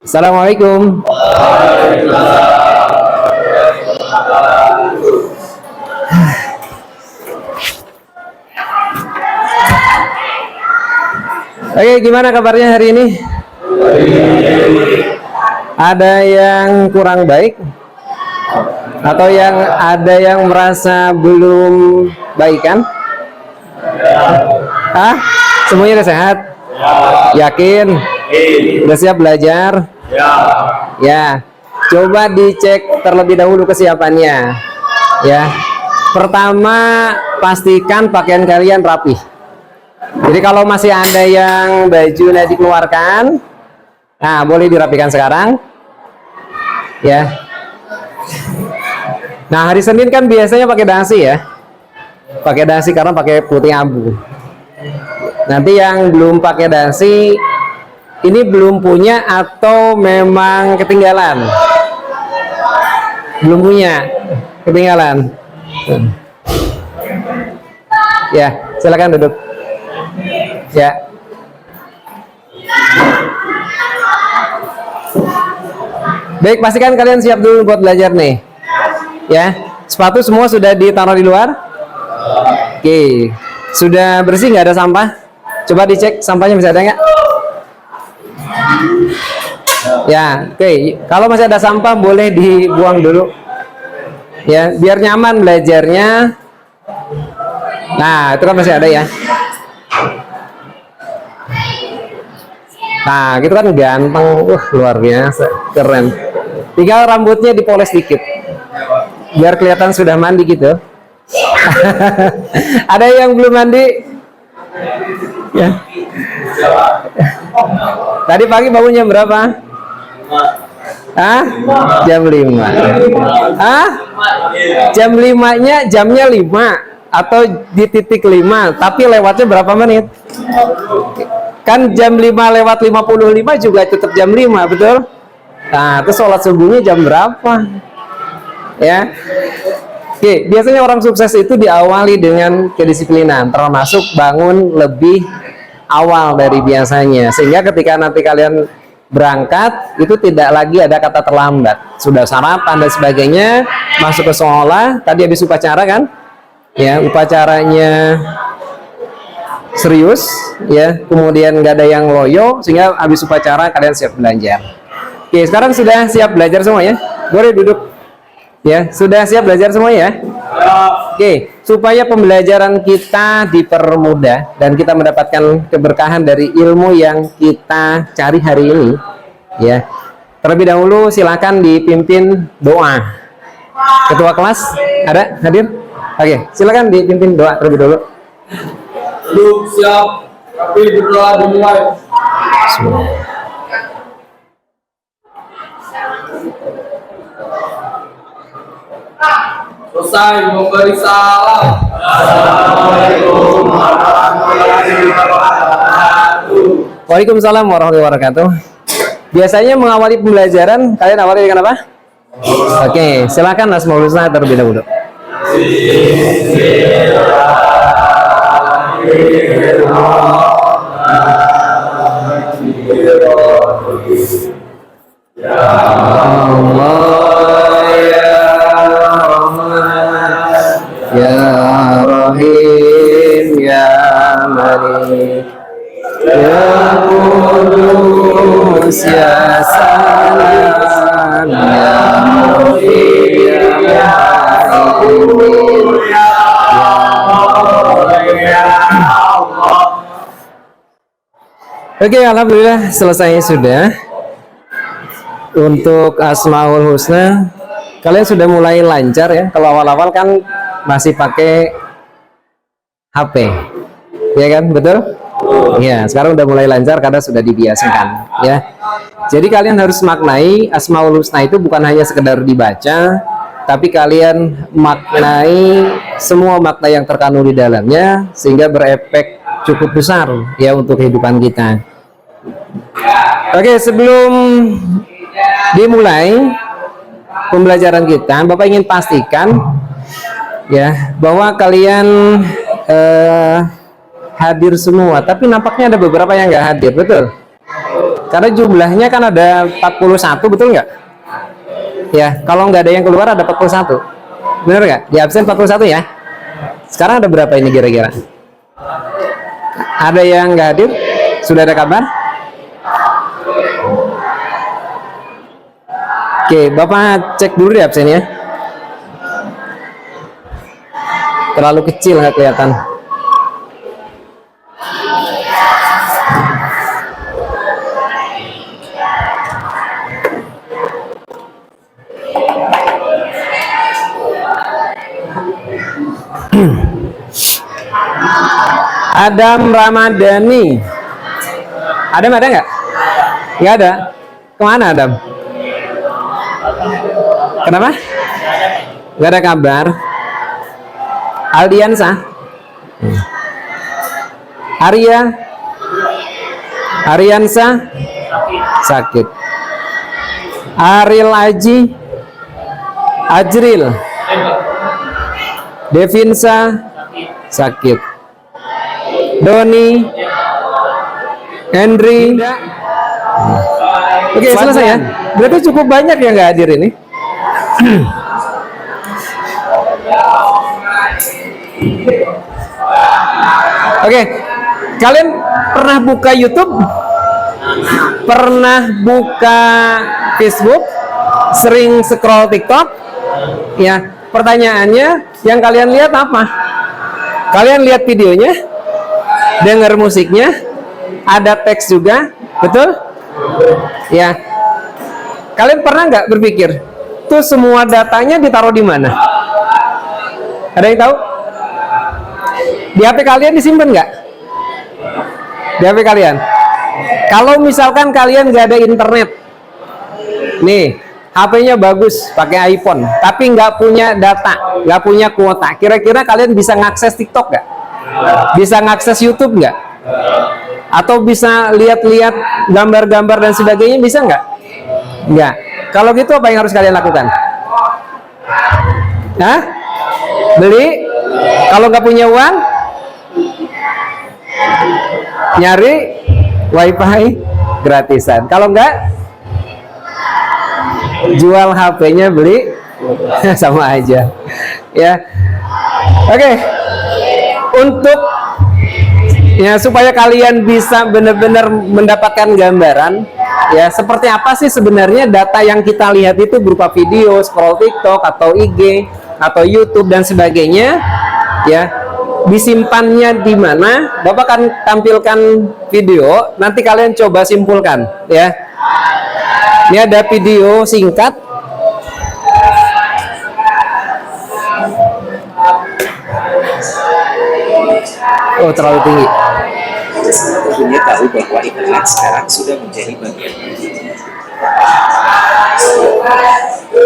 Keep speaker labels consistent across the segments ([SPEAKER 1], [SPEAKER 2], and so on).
[SPEAKER 1] Assalamualaikum. Oke, gimana kabarnya hari ini? Ada yang kurang baik? Atau ada yang merasa belum baikan? Ah, semuanya udah sehat? Yakin? Udah siap belajar? Ya, coba dicek terlebih dahulu kesiapannya. Ya, pertama pastikan pakaian kalian rapi. Jadi kalau masih ada yang bajunya dikeluarkan, nah boleh dirapikan sekarang. Ya. Nah hari Senin kan biasanya pakai dasi ya, pakai dasi karena pakai putih abu. Nanti yang belum pakai dasi, ini belum punya atau memang ketinggalan? Belum punya, ketinggalan. Ya, silakan duduk. Ya. Baik, pastikan kalian siap dulu buat belajar nih. Ya, sepatu semua sudah ditaruh di luar. Oke, sudah bersih, nggak ada sampah? Coba dicek sampahnya bisa ada nggak? Ya, oke. Kalau masih ada sampah boleh dibuang dulu. Ya, biar nyaman belajarnya. Nah, itu kan masih ada ya. Nah, gitu kan ganteng, luar biasa, keren. Tinggal rambutnya dipoles dikit, biar kelihatan sudah mandi gitu. Ada yang belum mandi? Ya. Tadi pagi bangunnya berapa? Ah? Jam 5. Ah? Jam 5-nya jamnya 5 atau di titik 5, tapi lewatnya berapa menit? Kan jam 5 lewat 55 juga tetap jam 5, betul? Nah, terus sholat subuhnya jam berapa? Ya. Oke, biasanya orang sukses itu diawali dengan kedisiplinan, termasuk bangun lebih awal dari biasanya, sehingga ketika nanti kalian berangkat itu tidak lagi ada kata terlambat, sudah sarapan dan sebagainya, masuk ke sekolah. Tadi habis upacara kan ya, upacaranya serius ya, kemudian nggak ada yang loyo, sehingga habis upacara kalian siap belajar. Oke, sekarang sudah siap belajar semua ya, boleh duduk ya. Sudah siap belajar semua ya. Oke, supaya pembelajaran kita dipermudah dan kita mendapatkan keberkahan dari ilmu yang kita cari hari ini ya, terlebih dahulu silakan dipimpin doa. Ketua kelas ada hadir? Oke, silakan dipimpin doa terlebih dahulu.
[SPEAKER 2] Belum siap, tapi berdoa dimulai. Selesai memberi salam. Assalamualaikum warahmatullahi wabarakatuh.
[SPEAKER 1] Waalaikumsalam warahmatullahi wabarakatuh. Biasanya mengawali pembelajaran kalian awali dengan apa? Oke, silakan Asmaul Husna terlebih dahulu. Ya Allah ya Rahman ya Rahim ya Malik ya Qudus ya Salam ya Mu'in ya Mu'in ya Allah. Oke, alhamdulillah selesai sudah. Untuk Asmaul Husna kalian sudah mulai lancar ya. Kalau awal-awal kan masih pakai HP ya kan, betul ya. Sekarang udah mulai lancar karena sudah dibiasakan ya. Jadi kalian harus maknai Asmaul Husna itu bukan hanya sekedar dibaca, tapi kalian maknai semua makna yang terkandung di dalamnya, sehingga berefek cukup besar ya untuk kehidupan kita. Oke, sebelum dimulai pembelajaran kita, Bapak ingin pastikan ya bahwa kalian hadir semua, tapi nampaknya ada beberapa yang nggak hadir, betul? Karena jumlahnya kan ada 41, betul nggak? Ya, kalau nggak ada yang keluar ada 41. Bener nggak? Di absen 41 ya. Sekarang ada berapa ini kira-kira? Ada yang nggak hadir? Sudah ada kabar? Oke, Bapak cek dulu di absen ya. Terlalu kecil nggak kelihatan. Adam Ramadhani. Adam ada nggak? Nggak ada. Kemana Adam? Kenapa? Nggak ada kabar. Aldiansa. Ariansa sakit. Aril Aji, Ajril, Devinsa sakit. Doni, Henry. Oke, selesai ya. Berarti cukup banyak yang nggak hadir ini. Oke, kalian pernah buka YouTube? Pernah buka Facebook? Sering scroll TikTok? Ya, pertanyaannya yang kalian lihat apa? Kalian lihat videonya? Dengar musiknya? Ada teks juga? Betul? Ya. Kalian pernah nggak berpikir, tuh semua datanya ditaruh di mana? Ada yang tahu? Di HP kalian disimpan nggak? Di HP kalian? Kalau misalkan kalian nggak ada internet, nih HP-nya bagus, pakai iPhone, tapi nggak punya data, nggak punya kuota, kira-kira kalian bisa ngakses TikTok nggak? Bisa ngakses YouTube nggak? Atau bisa lihat-lihat gambar-gambar dan sebagainya, bisa nggak? Nggak. Kalau gitu apa yang harus kalian lakukan? Hah? Beli? Kalau nggak punya uang, nyari wifi gratisan. Kalau nggak, jual HP-nya, beli sama aja. Ya. Oke. Untuk ya supaya kalian bisa benar-benar mendapatkan gambaran ya seperti apa sih sebenarnya data yang kita lihat itu berupa video, scroll TikTok atau IG atau YouTube dan sebagainya, ya disimpannya di mana? Bapak akan tampilkan video, nanti kalian coba simpulkan ya. Ini ada video singkat. Oh, terlalu tinggi.
[SPEAKER 3] Tentunya tahu bahwa internet sekarang sudah menjadi bagian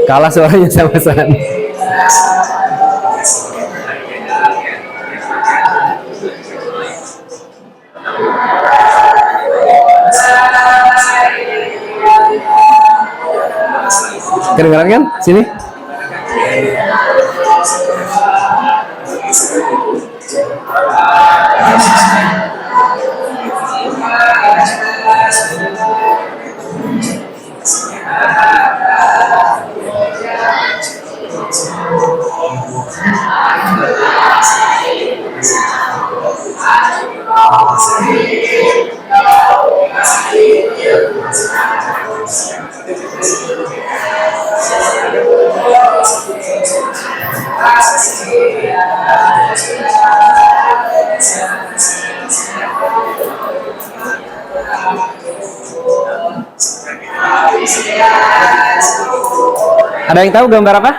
[SPEAKER 1] Kalah suaranya sama San. Kedengeran kan? Sini. Ada yang tahu gambar apa?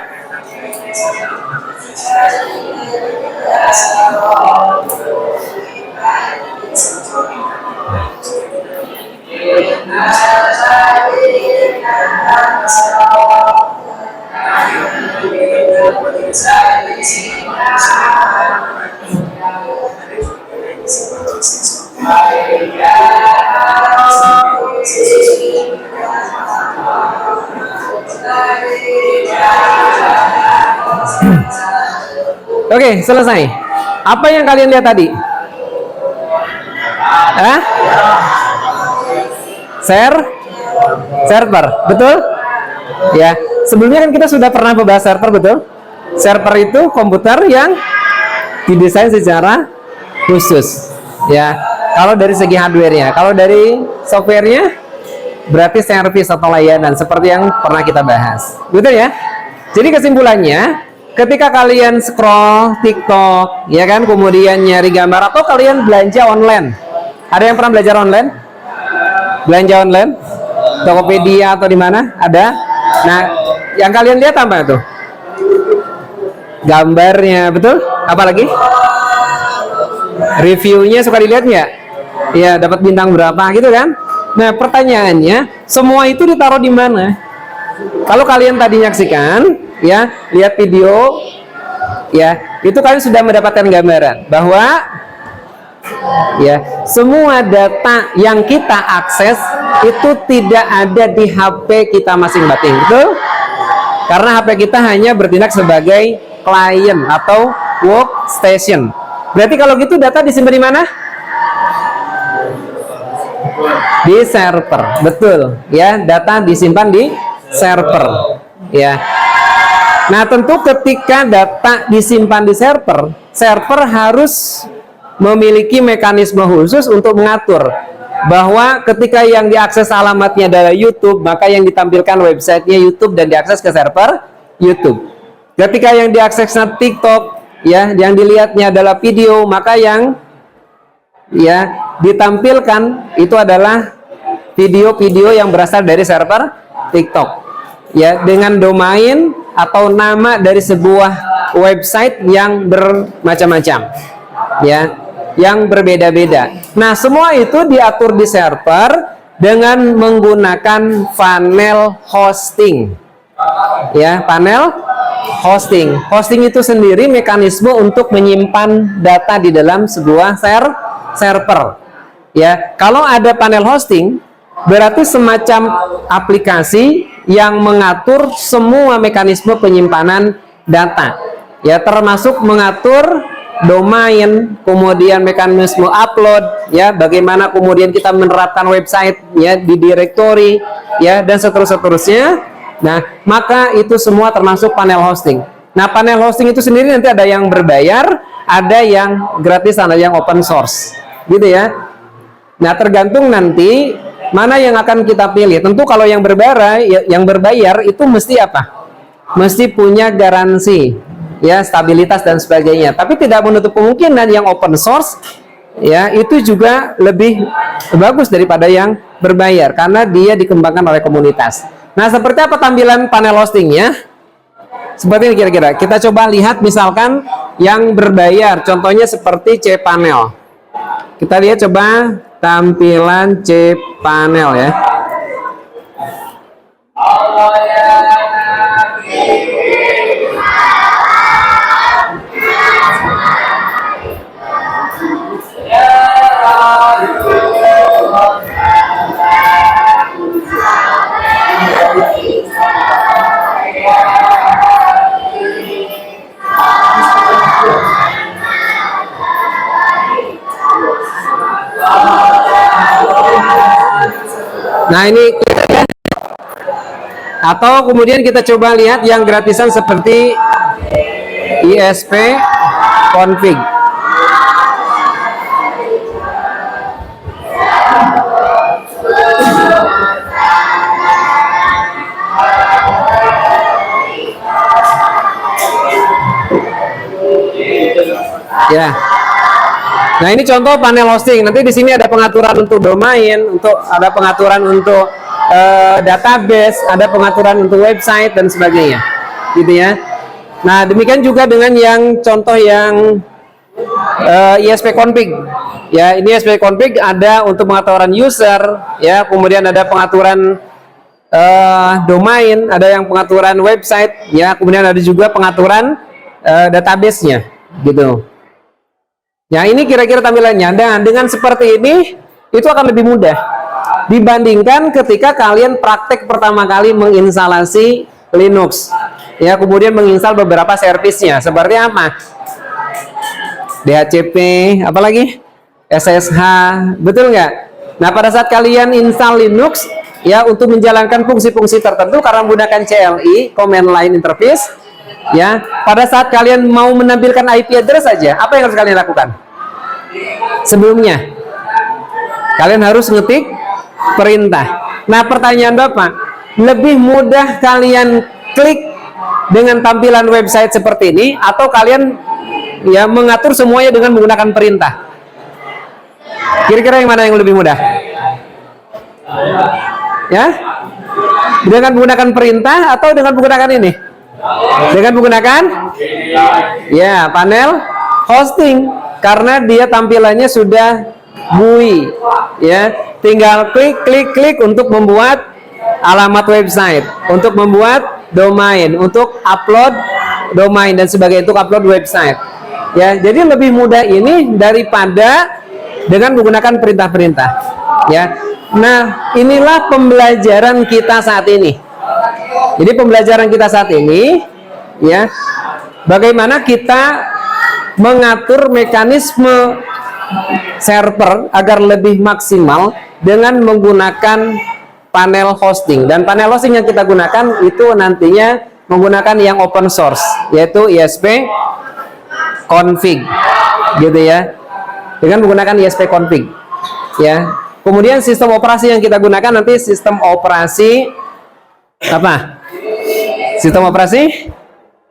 [SPEAKER 1] Oke, selesai. Apa yang kalian lihat tadi? Hah? server, betul? Ya, sebelumnya kan kita sudah pernah membahas server, betul? Server itu komputer yang didesain secara khusus. Ya, kalau dari segi hardware-nya, kalau dari software-nya berarti servis atau layanan seperti yang pernah kita bahas, betul ya? Jadi kesimpulannya, ketika kalian scroll TikTok, ya kan, kemudian nyari gambar atau kalian belanja online, ada yang pernah belajar online? Belanja online, Tokopedia atau di mana? Ada. Nah, yang kalian lihat apa tuh? Gambarnya, betul? Apalagi? Reviewnya suka dilihat nggak? Ya, dapat bintang berapa gitu kan? Nah, pertanyaannya, semua itu ditaruh di mana? Kalau kalian tadi nyaksikan, ya, lihat video, ya, itu kalian sudah mendapatkan gambaran bahwa, ya, semua data yang kita akses itu tidak ada di HP kita masing-masing, betul? Karena HP kita hanya bertindak sebagai klien atau workstation. Berarti kalau gitu data disimpan di mana? Di server, betul ya, data disimpan di server ya. Nah, tentu ketika data disimpan di server, server harus memiliki mekanisme khusus untuk mengatur bahwa ketika yang diakses alamatnya adalah YouTube, maka yang ditampilkan websitenya YouTube dan diakses ke server YouTube. Ketika yang diaksesnya TikTok, ya, yang dilihatnya adalah video, maka yang, ya, ditampilkan itu adalah video-video yang berasal dari server TikTok, ya, dengan domain atau nama dari sebuah website yang bermacam-macam, ya, yang berbeda-beda. Nah, semua itu diatur di server dengan menggunakan panel hosting, ya, panel hosting. Hosting itu sendiri mekanisme untuk menyimpan data di dalam sebuah server. Ya, kalau ada panel hosting, berarti semacam aplikasi yang mengatur semua mekanisme penyimpanan data. Ya, termasuk mengatur domain, kemudian mekanisme upload, ya, bagaimana kemudian kita menerapkan website, ya, di directory, ya, dan seterusnya. Nah, maka itu semua termasuk panel hosting. Nah, panel hosting itu sendiri nanti ada yang berbayar, ada yang gratis, ada yang open source, gitu ya. Nah, tergantung nanti mana yang akan kita pilih. Tentu kalau yang berbayar itu mesti apa? Mesti punya garansi, ya, stabilitas dan sebagainya. Tapi tidak menutup kemungkinan yang open source, ya, itu juga lebih bagus daripada yang berbayar karena dia dikembangkan oleh komunitas. Nah, seperti apa tampilan panel hostingnya? Seperti ini kira-kira. Kita coba lihat misalkan yang berbayar. Contohnya seperti cPanel. Kita lihat coba tampilan cPanel ya. Nah, ini atau kemudian kita coba lihat yang gratisan seperti ISP config. Ya. Nah, ini contoh panel hosting. Nanti di sini ada pengaturan untuk domain, ada pengaturan untuk database, ada pengaturan untuk website dan sebagainya, gitu ya. Nah, demikian juga dengan yang contoh yang ISP config. Ya, ini ISP config ada untuk pengaturan user, ya, kemudian ada pengaturan domain, ada yang pengaturan website, ya, kemudian ada juga pengaturan database-nya, gitu. Ya, ini kira-kira tampilannya. Dan dengan seperti ini, itu akan lebih mudah dibandingkan ketika kalian praktek pertama kali menginstalasi Linux. Ya, kemudian menginstal beberapa servisnya. Seperti apa? DHCP, apalagi? SSH, betul nggak? Nah, pada saat kalian install Linux ya untuk menjalankan fungsi-fungsi tertentu karena menggunakan CLI, command line interface, ya, pada saat kalian mau menampilkan IP address saja, apa yang harus kalian lakukan? Sebelumnya, kalian harus ngetik perintah. Nah, pertanyaan Bapak, lebih mudah kalian klik dengan tampilan website seperti ini atau kalian ya mengatur semuanya dengan menggunakan perintah? Kira-kira yang mana yang lebih mudah? Ya? Dengan menggunakan perintah atau dengan menggunakan ini? Dengan menggunakan ya panel hosting, karena dia tampilannya sudah GUI ya, tinggal klik untuk membuat alamat website, untuk membuat domain, untuk upload domain dan sebagainya, untuk upload website ya. Jadi lebih mudah ini daripada dengan menggunakan perintah-perintah ya. Nah, inilah pembelajaran kita saat ini. Jadi pembelajaran kita saat ini ya, bagaimana kita mengatur mekanisme server agar lebih maksimal dengan menggunakan panel hosting. Dan panel hosting yang kita gunakan itu nantinya menggunakan yang open source, yaitu ISP config gitu ya, dengan menggunakan ISP config ya. Kemudian sistem operasi yang kita gunakan nanti sistem operasi apa? Sistem operasi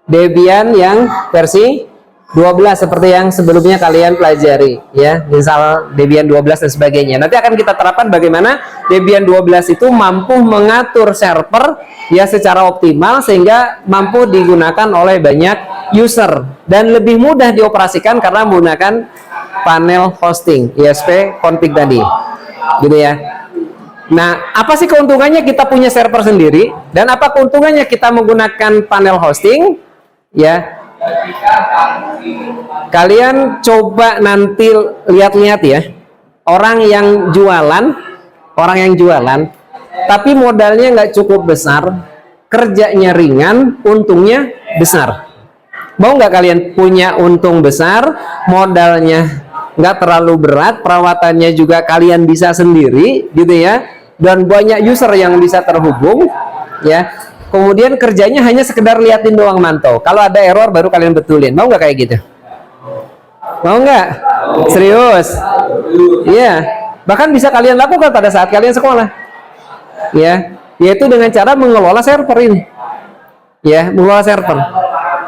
[SPEAKER 1] Debian yang versi 12 seperti yang sebelumnya kalian pelajari ya, misal Debian 12 dan sebagainya. Nanti akan kita terapkan bagaimana Debian 12 itu mampu mengatur server ya secara optimal sehingga mampu digunakan oleh banyak user dan lebih mudah dioperasikan karena menggunakan panel hosting ISP config tadi gitu ya. Nah, apa sih keuntungannya kita punya server sendiri dan apa keuntungannya kita menggunakan panel hosting ya? Kalian coba nanti lihat-lihat ya, orang yang jualan tapi modalnya nggak cukup besar, kerjanya ringan, untungnya besar. Mau nggak kalian punya untung besar, modalnya nggak terlalu berat, perawatannya juga kalian bisa sendiri gitu ya, dan banyak user yang bisa terhubung ya. Kemudian kerjanya hanya sekedar liatin doang, mantau. Kalau ada error baru kalian betulin. Mau nggak kayak gitu? Mau nggak? Serius? Iya. Bahkan bisa kalian lakukan pada saat kalian sekolah. Ya, yaitu dengan cara mengelola server ini. Ya, mengelola server.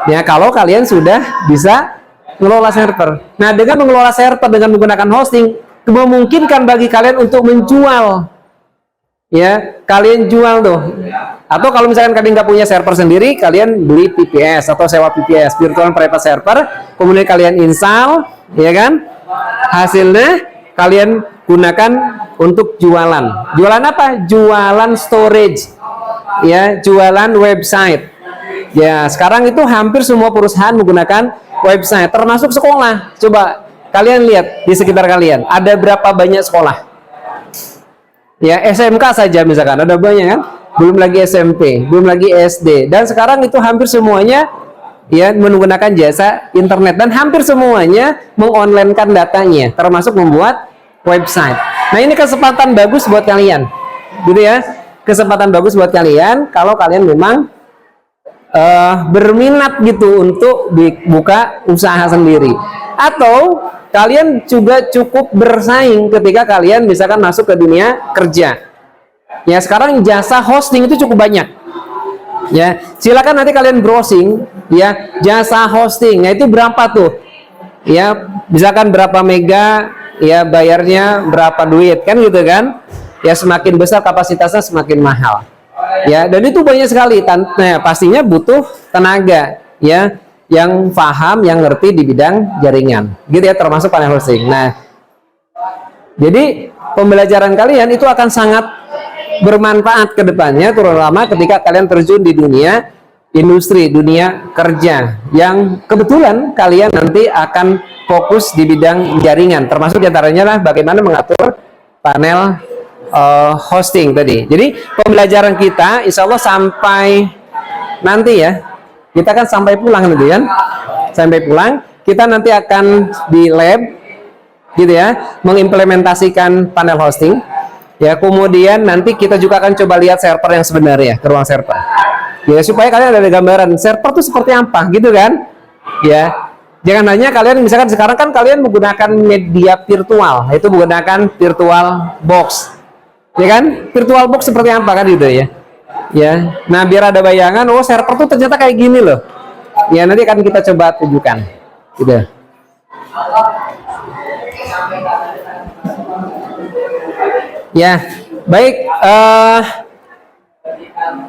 [SPEAKER 1] Ya, kalau kalian sudah bisa mengelola server. Nah, dengan mengelola server dengan menggunakan hosting, memungkinkan bagi kalian untuk menjual. Ya, kalian jual tuh. Atau kalau misalkan kalian nggak punya server sendiri, kalian beli VPS atau sewa VPS, virtual private server, kemudian kalian install, ya kan? Hasilnya kalian gunakan untuk jualan. Jualan apa? Jualan storage, ya, jualan website. Ya, sekarang itu hampir semua perusahaan menggunakan website, termasuk sekolah. Coba kalian lihat di sekitar kalian, ada berapa banyak sekolah? Ya, SMK saja misalkan ada banyak kan? Belum lagi SMP, belum lagi SD, dan sekarang itu hampir semuanya ya menggunakan jasa internet dan hampir semuanya mengonlinekan datanya, termasuk membuat website. Nah, ini kesempatan bagus buat kalian, gitu ya, kesempatan bagus buat kalian kalau kalian memang berminat gitu untuk buka usaha sendiri, atau kalian juga cukup bersaing ketika kalian misalkan masuk ke dunia kerja. Ya, sekarang jasa hosting itu cukup banyak. Ya, silakan nanti kalian browsing ya jasa hosting. Nah, itu berapa tuh? Ya, misalkan berapa mega, ya bayarnya berapa duit kan gitu kan? Ya, semakin besar kapasitasnya semakin mahal. Ya, dan itu banyak sekali. Nah, pastinya butuh tenaga ya yang paham, yang ngerti di bidang jaringan. Gitu ya, termasuk panel hosting. Nah, jadi pembelajaran kalian itu akan sangat bermanfaat ke depannya, terutama ketika kalian terjun di dunia industri, dunia kerja yang kebetulan kalian nanti akan fokus di bidang jaringan, termasuk diantaranya lah bagaimana mengatur panel hosting tadi. Jadi pembelajaran kita insya Allah sampai nanti ya, kita kan sampai pulang nanti kan, sampai pulang kita nanti akan di lab gitu ya, mengimplementasikan panel hosting. Ya, kemudian nanti kita juga akan coba lihat server yang sebenarnya ke ruang server. Ya, supaya kalian ada gambaran server itu seperti apa, gitu kan? Ya, jangan hanya kalian misalkan sekarang kan kalian menggunakan media virtual, itu menggunakan virtual box, ya kan? Virtual box seperti apa kan gitu ya? Ya, nah biar ada bayangan, oh server tuh ternyata kayak gini loh. Ya, nanti akan kita coba tunjukkan, gitu. Ya, baik.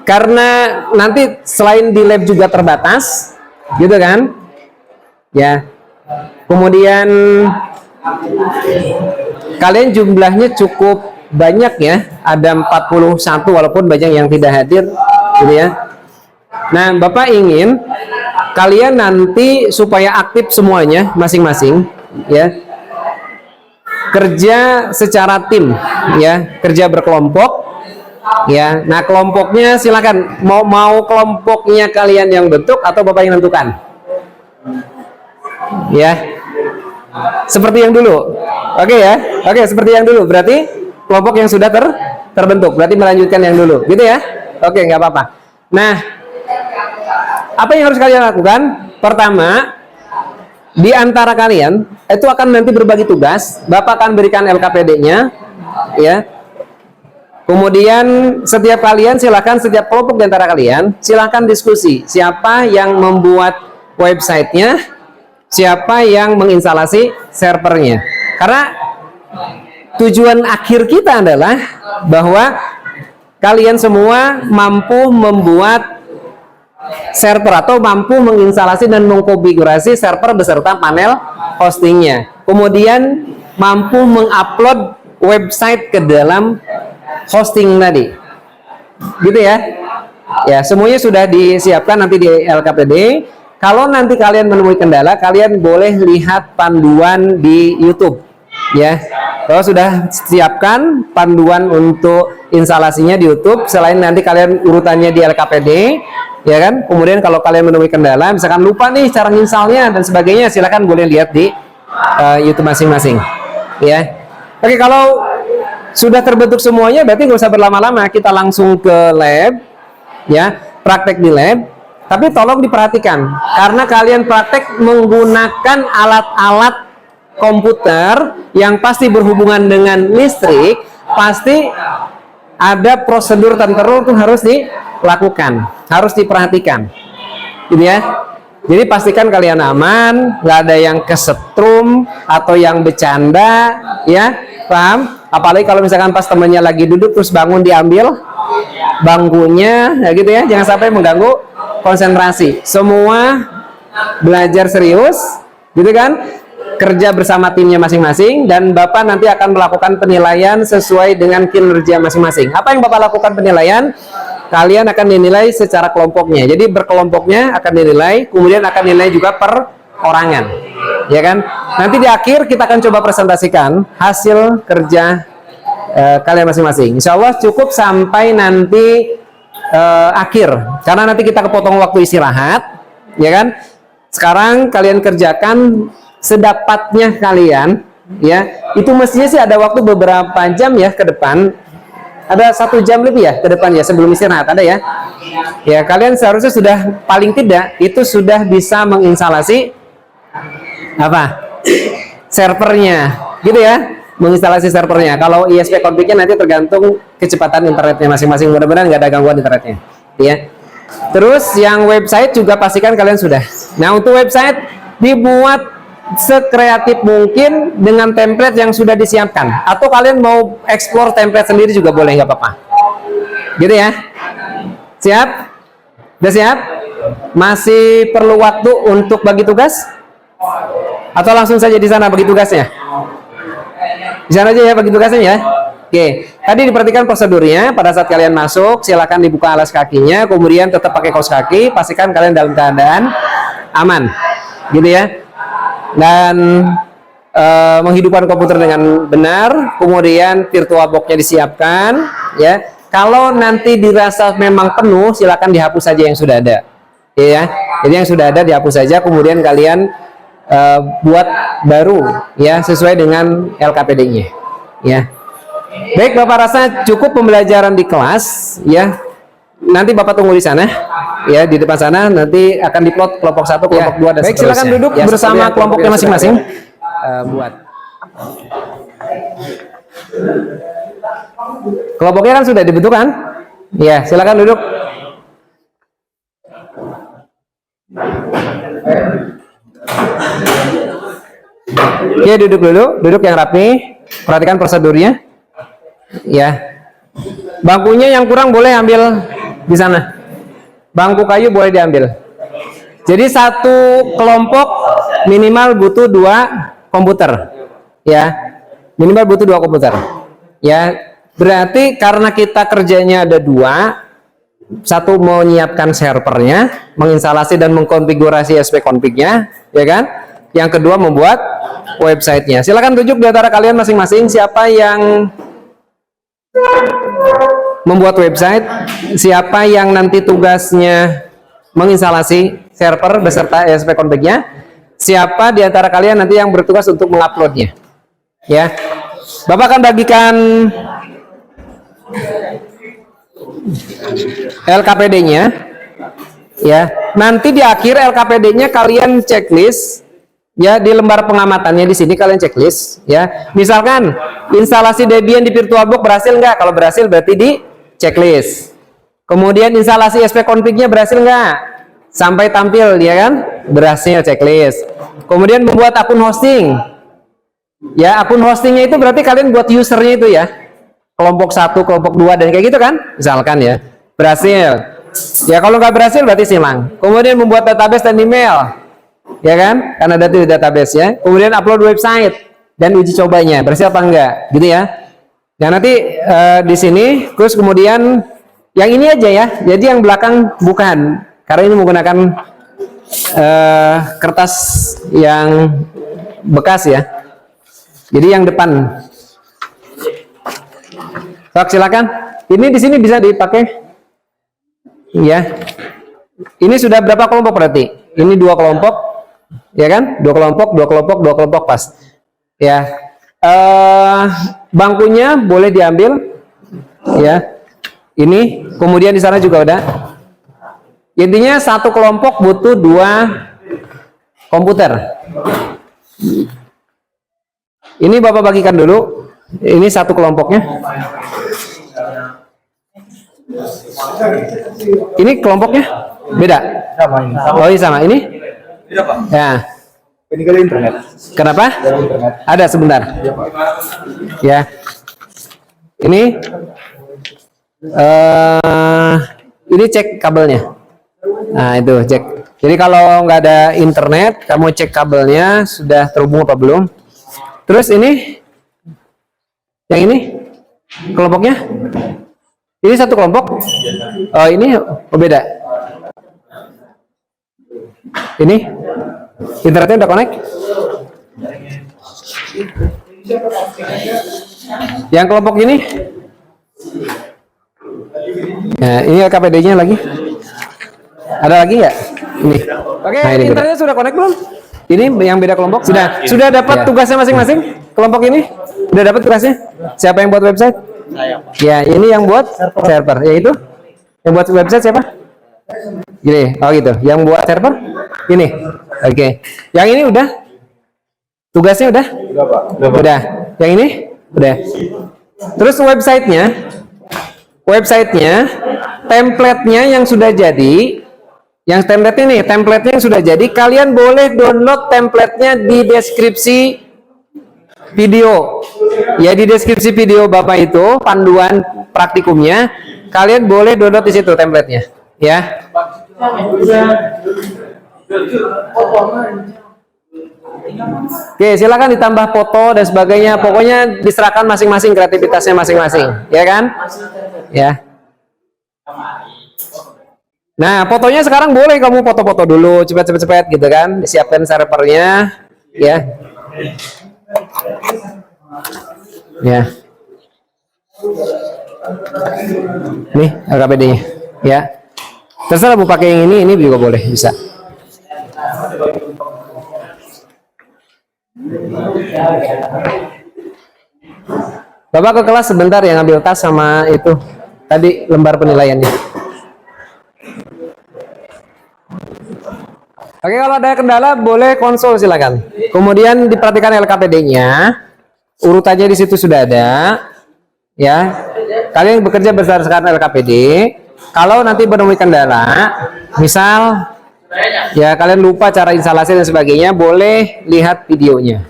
[SPEAKER 1] Karena nanti selain di lab juga terbatas, gitu kan? Ya. Kemudian kalian jumlahnya cukup banyak ya, ada 41 walaupun banyak yang tidak hadir, gitu ya. Nah, Bapak ingin kalian nanti supaya aktif semuanya masing-masing, ya. Kerja secara tim, ya, kerja berkelompok, ya. Nah, kelompoknya silakan mau kelompoknya kalian yang bentuk atau Bapak yang menentukan, ya, seperti yang dulu, oke ya, oke seperti yang dulu, berarti kelompok yang sudah terbentuk, berarti melanjutkan yang dulu, gitu ya, oke nggak apa-apa. Nah, apa yang harus kalian lakukan? Pertama, di antara kalian itu akan nanti berbagi tugas. Bapak akan berikan LKPD-nya, ya. Kemudian setiap kalian silakan, setiap kelompok di antara kalian silakan diskusi siapa yang membuat websitenya, siapa yang menginstalasi servernya. Karena tujuan akhir kita adalah bahwa kalian semua mampu membuat server atau mampu menginstalasi dan mengkonfigurasi server beserta panel hostingnya, kemudian mampu mengupload website ke dalam hosting tadi, gitu ya. Ya, semuanya sudah disiapkan nanti di LKPD. Kalau nanti kalian menemui kendala, kalian boleh lihat panduan di YouTube, ya. Kalau sudah siapkan panduan untuk instalasinya di YouTube, selain nanti kalian urutannya di LKPD, ya kan? Kemudian kalau kalian menemui kendala, misalkan lupa nih cara nginstalnya dan sebagainya, silakan boleh lihat di YouTube masing-masing, ya. Oke, kalau sudah terbentuk semuanya, berarti nggak usah berlama-lama, kita langsung ke lab, ya, praktek di lab. Tapi tolong diperhatikan, karena kalian praktek menggunakan alat-alat komputer yang pasti berhubungan dengan listrik, pasti ada prosedur tertentu harus dilakukan, harus diperhatikan, gitu ya. Jadi pastikan kalian aman, nggak ada yang kesetrum atau yang bercanda, ya, paham? Apalagi kalau misalkan pas temennya lagi duduk terus bangun diambil bangkunya, ya gitu ya, jangan sampai mengganggu konsentrasi. Semua belajar serius, gitu kan? Kerja bersama timnya masing-masing, dan Bapak nanti akan melakukan penilaian sesuai dengan kinerja masing-masing. Apa yang Bapak lakukan penilaian? Kalian akan dinilai secara kelompoknya. Jadi berkelompoknya akan dinilai, kemudian akan dinilai juga per orangan, ya kan? Nanti di akhir kita akan coba presentasikan hasil kerja kalian masing-masing. Insya Allah cukup sampai nanti akhir, karena nanti kita kepotong waktu istirahat, ya kan? Sekarang kalian kerjakan sedapatnya kalian, ya. Itu mestinya sih ada waktu beberapa jam ya ke depan, ada 1 jam lebih ya ke depan ya sebelum istirahat, ada ya. Ya, kalian seharusnya sudah paling tidak itu sudah bisa menginstalasi apa? Servernya, gitu ya. Menginstalasi servernya. Kalau ISP config-nya nanti tergantung kecepatan internetnya masing-masing. Mudah-mudahan nggak ada gangguan internetnya, ya. Terus yang website juga pastikan kalian sudah. Nah, untuk website dibuat sekreatif mungkin dengan template yang sudah disiapkan, atau kalian mau explore template sendiri juga boleh, nggak apa-apa, gitu ya. Siap? Udah siap? Masih perlu waktu untuk bagi tugas? Atau langsung saja di sana bagi tugasnya? Di sana aja ya bagi tugasnya ya. Oke, tadi diperhatikan prosedurnya. Pada saat kalian masuk, silakan dibuka alas kakinya, kemudian tetap pakai kaos kaki, pastikan kalian dalam keadaan aman, gitu ya. Dan menghidupkan komputer dengan benar, kemudian virtual box-nya disiapkan, ya. Kalau nanti dirasa memang penuh, silakan dihapus saja yang sudah ada, ya. Jadi yang sudah ada dihapus saja, kemudian kalian buat baru ya sesuai dengan LKPD-nya ya. Baik Bapak, rasa cukup pembelajaran di kelas ya. Nanti Bapak tunggu di sana ya, di depan sana nanti akan diplot kelompok 1, kelompok 2 dan
[SPEAKER 2] Baik,
[SPEAKER 1] seterusnya.
[SPEAKER 2] silakan duduk
[SPEAKER 1] ya,
[SPEAKER 2] bersama kelompoknya masing-masing.
[SPEAKER 1] Buat kelompoknya kan sudah dibentuk kan? Ya, silakan duduk. Ya, duduk dulu, duduk yang rapi. Perhatikan prosedurnya. Ya. Bangkunya yang kurang boleh ambil di sana. Bangku kayu boleh diambil. Jadi satu kelompok minimal butuh 2 komputer. Ya. Minimal butuh 2 komputer. Ya, berarti karena kita kerjanya ada 2, satu mau menyiapkan servernya, menginstalasi dan mengkonfigurasi SP config-nya, ya kan? Yang kedua membuat websitenya. Silakan tunjuk di antara kalian masing-masing siapa yang membuat website, siapa yang nanti tugasnya menginstalasi server beserta SP config-nya, siapa di antara kalian nanti yang bertugas untuk menguploadnya. Ya, Bapak akan bagikan LKPD-nya. Ya, nanti di akhir LKPD-nya kalian checklist. Ya, di lembar pengamatannya di sini kalian checklist. Ya, misalkan instalasi Debian di VirtualBox berhasil nggak? Kalau berhasil berarti di checklist. Kemudian instalasi SP config-nya berhasil nggak? Sampai tampil dia kan? Berhasil, checklist. Kemudian membuat akun hosting. Ya, akun hostingnya itu berarti kalian buat usernya itu ya. Kelompok 1, kelompok 2 dan kayak gitu kan? Misalkan ya. Berhasil. Ya, kalau nggak berhasil berarti silang. Kemudian membuat database dan email. Ya kan? Karena ada di database ya. Kemudian upload website dan uji cobanya. Berhasil apa enggak? Gitu ya. Nah, nanti di sini terus kemudian yang ini aja ya. Jadi yang belakang bukan. Karena ini menggunakan kertas yang bekas ya. Jadi yang depan. Sok, silakan. Ini di sini bisa dipakai. Ya. Ini sudah berapa kelompok berarti? Ini 2 kelompok. Ya kan? 2 kelompok, 2 kelompok, 2 kelompok pas. Ya. Bangkunya boleh diambil. Ya. Ini, kemudian di sana juga ada. Intinya satu kelompok butuh 2 komputer. Ini Bapak bagikan dulu. Ini satu kelompoknya. Ini kelompoknya beda.
[SPEAKER 4] Sama ini.
[SPEAKER 1] Oh, ini sama. Ini?
[SPEAKER 4] Tidak, Pak.
[SPEAKER 1] Ya.
[SPEAKER 4] Ini kali internet.
[SPEAKER 1] Kenapa?
[SPEAKER 4] Internet.
[SPEAKER 1] Ada sebentar. Ya. Ini ini cek kabelnya. Nah, itu cek. Jadi kalau nggak ada internet, kamu cek kabelnya sudah terhubung apa belum. Terus ini, yang ini kelompoknya, ini satu kelompok. Oh, ini beda. Ini internetnya udah connect. Yang kelompok ini, nah ini LKPD-nya lagi. Ada lagi nggak? Ini. Oke, nah, ini internetnya sudah connect belum? Ini yang beda kelompok sudah dapat tugasnya masing-masing. Kelompok ini sudah dapat tugasnya. Siapa yang buat website?
[SPEAKER 4] Saya.
[SPEAKER 1] Ya, ini yang buat server. Ya itu. Yang buat website siapa? Gini. Oh gitu. Yang buat server? Ini. Oke. Yang ini udah? Tugasnya udah?
[SPEAKER 4] Udah, Pak.
[SPEAKER 1] Udah. Yang ini? Udah. Terus websitenya, template-nya yang sudah jadi. Yang template ini, template-nya yang sudah jadi, kalian boleh download template-nya di deskripsi video. Ya, di deskripsi video Bapak itu, panduan praktikumnya, kalian boleh download di situ template-nya. Ya. Oke, silakan ditambah foto dan sebagainya. Pokoknya diserahkan masing-masing kreativitasnya masing-masing. Ya kan? Ya. Nah, fotonya sekarang boleh kamu foto-foto dulu, cepet-cepet gitu kan, disiapkan servernya, ya. Ya. Nih LKPD-nya, ya. Terserah mau pakai yang ini juga boleh, bisa. Bapak ke kelas sebentar ya, ngambil tas sama itu tadi lembar penilaiannya. Oke, kalau ada kendala boleh konsul silakan. Kemudian diperhatikan LKPD-nya, urutannya di situ sudah ada. Ya, kalian bekerja berdasarkan LKPD. Kalau nanti menemui kendala, misal ya kalian lupa cara instalasi dan sebagainya, boleh lihat videonya.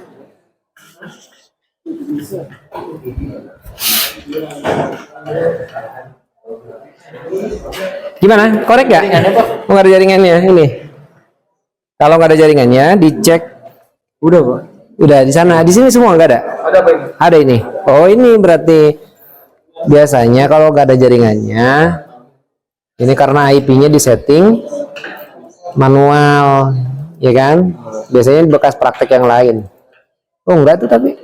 [SPEAKER 1] Gimana? Korek nggak? Nggak ada jaringannya ini. Kalau nggak ada jaringannya, dicek. Udah Pak. Udah di sana. Di sini semua nggak ada.
[SPEAKER 2] Ada apa ini?
[SPEAKER 1] Ada ini. Oh ini berarti biasanya kalau nggak ada jaringannya, ini karena IP-nya disetting manual, ya kan? Biasanya bekas praktek yang lain. Oh enggak tuh tapi.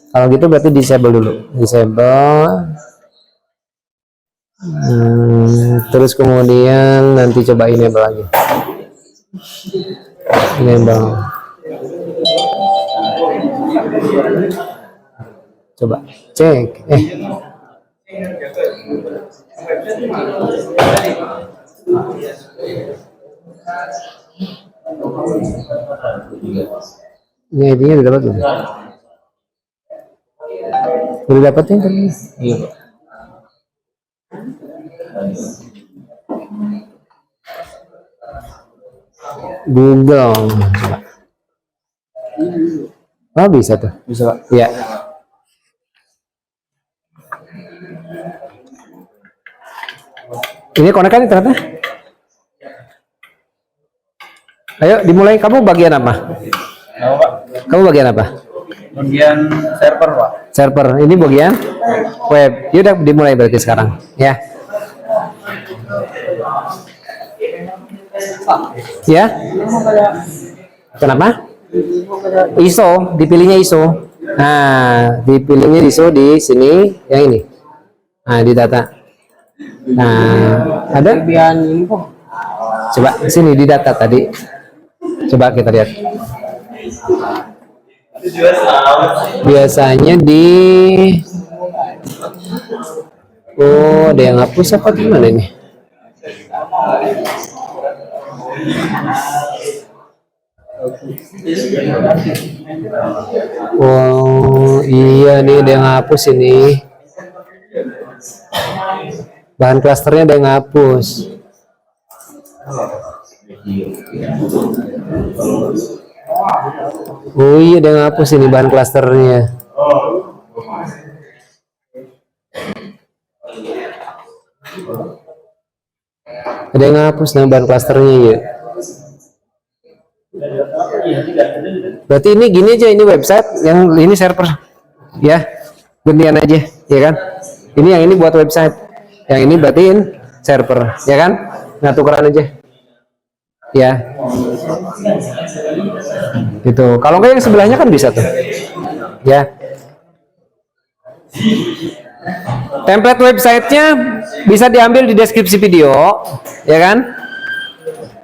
[SPEAKER 1] Kalau gitu berarti disable dulu. Disable. Terus kemudian nanti coba enable lagi. Enable. Coba cek. Ini ID-nya udah dapat belum? Udah dapetin kan? Iya Pak. Google. Oh bisa tuh. Bisa Pak. Iya. Ini konekan ternyata. Ayo dimulai. Kamu bagian apa?
[SPEAKER 4] Apa Pak?
[SPEAKER 1] Kamu bagian apa?
[SPEAKER 4] Bagian server Pak.
[SPEAKER 1] Server. Ini bagian web. Yaudah dimulai berarti sekarang. Ya. Ya. Kenapa? ISO. Dipilihnya ISO. Nah, dipilihnya ISO di sini. Yang ini. Nah, di data. Nah, ada info. Coba sini di data tadi. Coba kita lihat. Biasanya di ada yang hapus apa gimana ini? Oh iya nih ada yang hapus ini. Bahan klasternya ada yang hapus. Oh iya ada yang hapus ini bahan klasternya. Ada yang hapus nama bahan klasternya ya. Berarti ini gini aja, ini website, yang ini server ya, gantian aja ya kan. Ini yang ini buat website, yang ini berarti server ya kan. Nah tukeran aja ya gitu. Kalau enggak yang sebelahnya kan bisa tuh ya. Template websitenya bisa diambil di deskripsi video ya kan,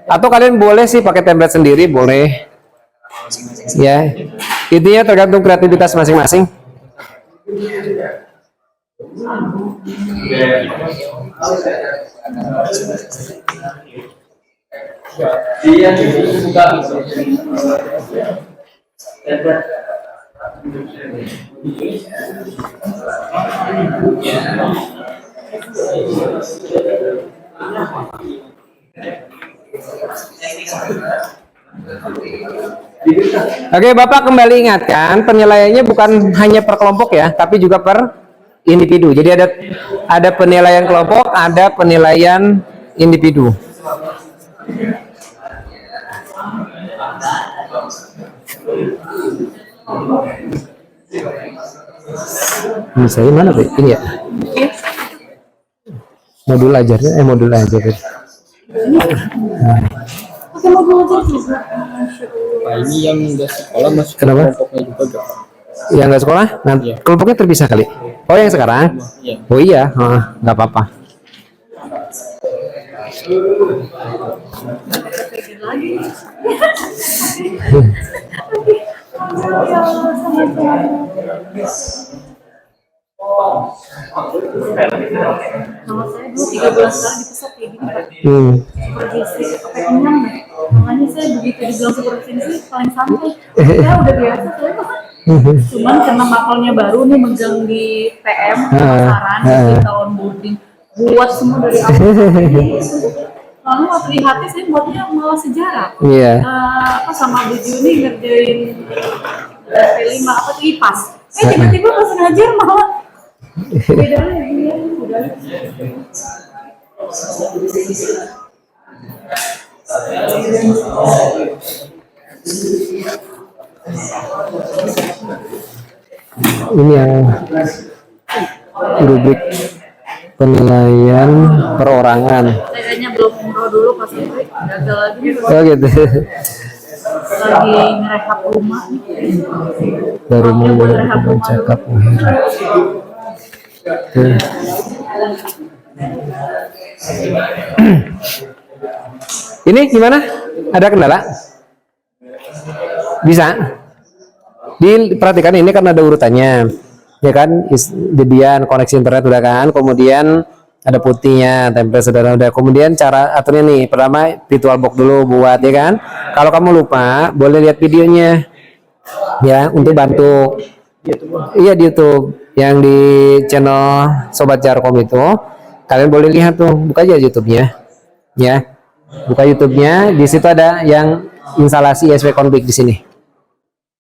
[SPEAKER 1] atau kalian boleh sih pakai template sendiri boleh ya. Intinya tergantung kreativitas masing-masing. Oke, Bapak kembali ingatkan penilaiannya bukan hanya per kelompok ya, tapi juga per individu. Jadi ada penilaian kelompok, ada penilaian individu. Misalnya mana Pak? Ini ya? Modul ajarnya, modul ajar.
[SPEAKER 2] Nah, ini yang udah sekolah masih
[SPEAKER 1] Kenapa?
[SPEAKER 2] kelompoknya juga gak?
[SPEAKER 1] Yang nggak sekolah? Nah,
[SPEAKER 2] Iya.
[SPEAKER 1] kelompoknya terpisah kali. Oh yang sekarang?
[SPEAKER 2] Iya.
[SPEAKER 1] Oh iya, nggak apa-apa.
[SPEAKER 5] Kalau saya dulu 3 bulan sekali dipesat kayak gini Pak. Seperti istri sampai kenyang. Makanya saya begitu dibilang seperti ini sih paling santai. Saya udah biasa saya mah. Cuman karena makalnya baru nih megang di PM pemasaran di tahun boarding buat semua dari awal. Lalu waktu di hati saya buatnya malah sejarah.
[SPEAKER 1] Iya.
[SPEAKER 5] Apa sama Bu Juni ngerjain P5 apa tuh IPAS. Tiba-tiba pas ngajar malah bedanya dia udah.
[SPEAKER 1] Ini yang rubrik penilaian perorangan.
[SPEAKER 5] Kayaknya belum umroh dulu pas itu gagal lagi.
[SPEAKER 1] Oh gitu.
[SPEAKER 5] Lagi ngerehab rumah.
[SPEAKER 1] Baru
[SPEAKER 5] Uangnya buat
[SPEAKER 1] mulai
[SPEAKER 5] rehab rumah
[SPEAKER 1] cakap. Ini gimana? Ada kendala? Bisa? Diperhatikan ini kan ada urutannya, ya kan? Jadian koneksi internet udah kan, kemudian ada putihnya, template saudara udah. Kemudian cara aturnya nih, pertama VirtualBox dulu buat, ya kan? Kalau kamu lupa, boleh lihat videonya, ya, untuk bantu. Iya di YouTube, yang di channel Sobat Jarkom itu, kalian boleh lihat tuh, buka aja YouTube-nya, ya, buka YouTube-nya. Di situ ada yang instalasi ISP config di sini.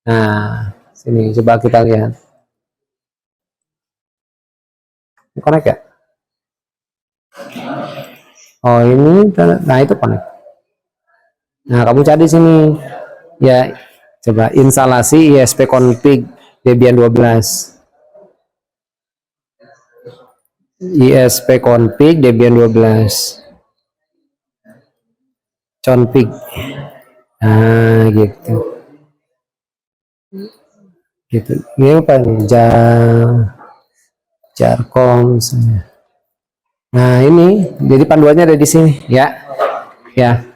[SPEAKER 1] Nah, sini coba kita lihat. Connect ya? Oh ini, nah itu connect. Nah kamu cari sini, ya coba instalasi ISP config Debian 12. ISP config Debian 12. Config. Nah gitu. Gitu. Ini apa nih? Jarkom. Nah ini jadi panduannya ada di sini, ya, ya.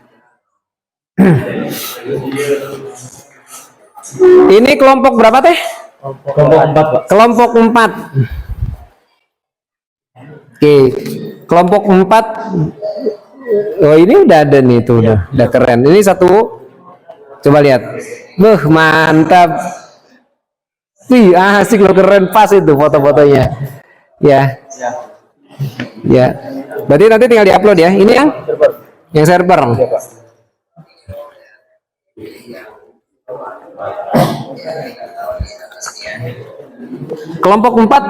[SPEAKER 1] Ini kelompok berapa teh?
[SPEAKER 2] Kelompok 4 Pak.
[SPEAKER 1] Kelompok 4. Oke, kelompok 4. Oh ini udah ada nih tuh, udah keren. Ini satu, coba lihat. Mantap. Wih, asik loh, keren, pas itu foto-fotonya. Ya. Ya. Berarti nanti tinggal diupload ya. Ini yang server. Kelompok 4.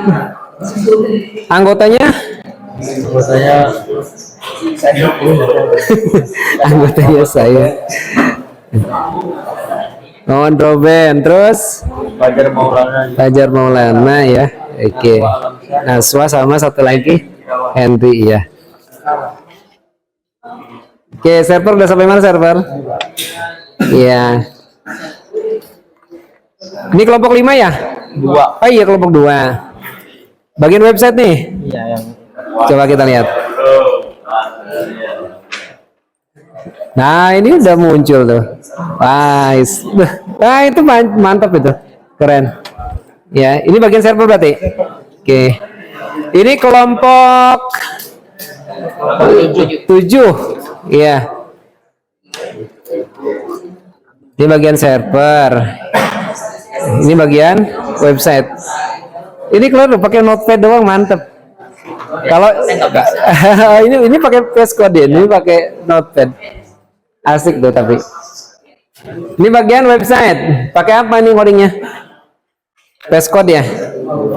[SPEAKER 1] Anggotanya? Anggotanya saya. Mohon Roben, terus Fajar Maulana ya. Oke. Naswa sama satu lagi Henry ya. Oke, server udah sampai mana server? Iya. Ini kelompok 5 ya?
[SPEAKER 2] 2.
[SPEAKER 1] Oh iya, kelompok 2. Bagian website nih.
[SPEAKER 2] Iya yang
[SPEAKER 1] Coba kita lihat. Nah, ini udah muncul tuh. Nice. Nah, itu mantap itu. Keren. Ya, ini bagian server berarti. Oke. Ini kelompok 7. Iya. Ini bagian server. Ini bagian website. Ini keluar pakai notepad doang, mantep. Kalau ini pakai VS Code, ini pakai notepad. Asik tuh tapi. Ini bagian website. Pakai apa nih codingnya? VS Code ya?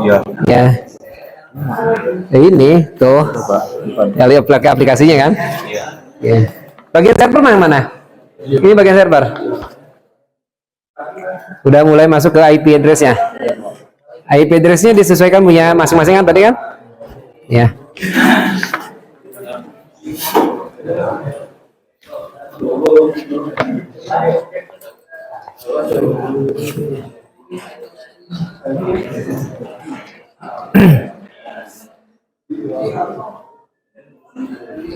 [SPEAKER 2] Iya.
[SPEAKER 1] Ya. Ini tuh. Ya, lihat aplikasinya kan? Ya. Bagian server mana? Ini bagian server. Udah mulai masuk ke IP address-nya. IP address-nya disesuaikan punya masing-masing kan tadi kan? Ya.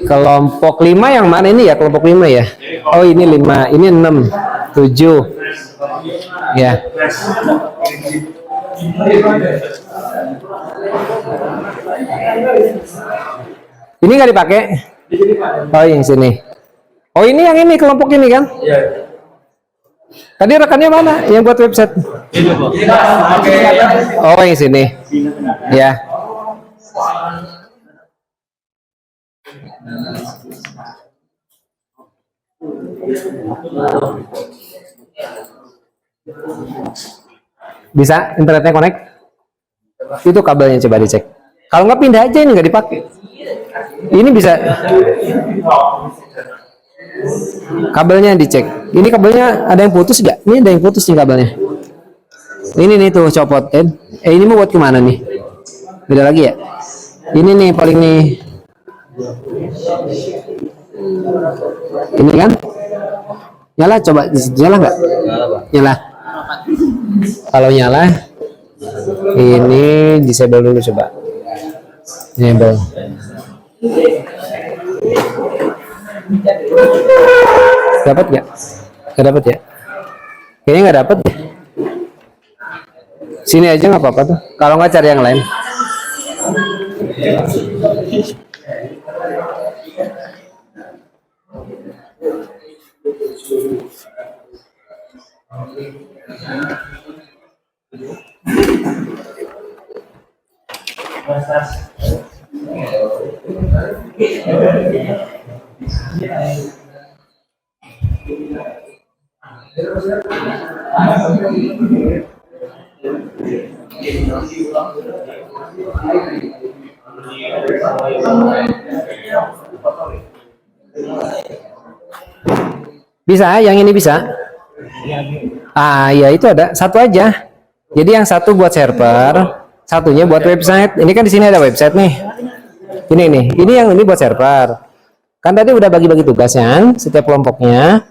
[SPEAKER 1] Kelompok 5 yang mana ini ya? Kelompok 5 ya? Oh ini 5, ini 6, 7. Ya. Ini nggak dipakai? Oh, yang sini. Oh, ini yang ini kelompok ini kan? Tadi rekannya mana? Yang buat website? Oh, yang sini. Ya. Bisa internetnya connect? Itu kabelnya coba dicek. Kalau nggak pindah aja, ini nggak dipakai. Ini bisa. Kabelnya dicek. Ini kabelnya ada yang putus nggak? Ini ada yang putus nih kabelnya. Ini nih tuh copot. Ini mau buat kemana nih? Beda lagi ya? Ini nih paling nih. Ini kan? Nyala, coba nyala nggak? Nyala. Kalau nyala, ini disable dulu coba. Disable. Dapat nggak? Nggak dapat ya? Kayaknya nggak dapat ya. Sini aja nggak apa-apa tuh. Kalau nggak cari yang lain. Bisa, yang ini bisa. Ah, ya itu ada satu aja. Jadi yang satu buat server, satunya buat website. Ini kan di sini ada website nih. Ini yang ini buat server. Kan tadi udah bagi-bagi tugasnya, setiap kelompoknya.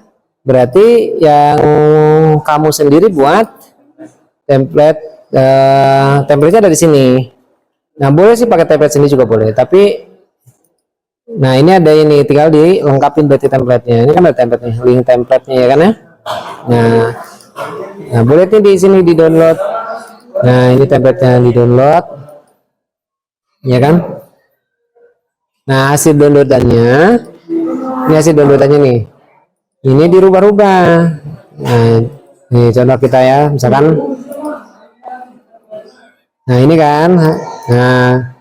[SPEAKER 1] Berarti yang kamu sendiri buat template, template-nya ada di sini. Nah, boleh sih pakai template sini juga boleh. Tapi, nah ini ada ini, tinggal dilengkapin berarti template-nya. Ini kan ada template-nya, link template-nya ya kan ya. Nah, boleh nih di sini di download. Nah, ini template-nya di download, ya kan? Nah, hasil downloadannya, ini hasil downloadannya nih. Ini dirubah-rubah. Nah, ini contoh kita ya, misalkan. Nah, ini kan. Nah,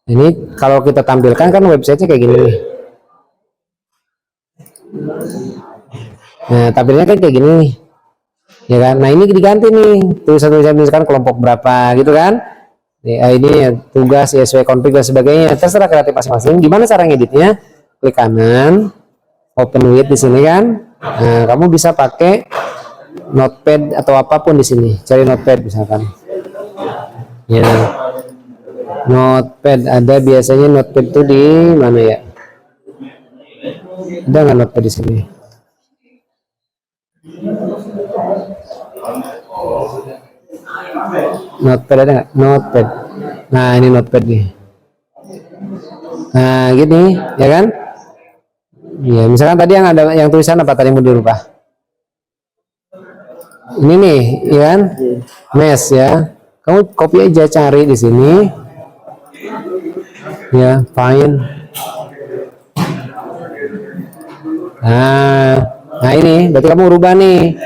[SPEAKER 1] ini kalau kita tampilkan kan websitenya kayak gini nih. Nah, tampilnya kan kayak gini nih. Ya kan? Nah, ini diganti nih. Tulisan-tulisan misalkan kelompok berapa gitu kan. Ini ya, tugas, sesuai config dan sebagainya. Terserah kreatif masing-masing. Gimana cara ngeditnya? Klik kanan, open with di sini kan. Nah, kamu bisa pakai notepad atau apapun di sini. Cari notepad misalkan. Ya. Notepad ada, biasanya notepad itu di mana ya? Ada nggak notepad di sini? Notepad ada nggak? Notepad. Nah, ini notepad nih. Nah, gini, ya kan? Ya, misalkan tadi yang ada yang tulisan apa tadi mau dirubah? Ini nih, ya kan? Mesh ya. Kamu copy aja, cari di sini. Ya, find. Nah ini, berarti kamu rubah nih.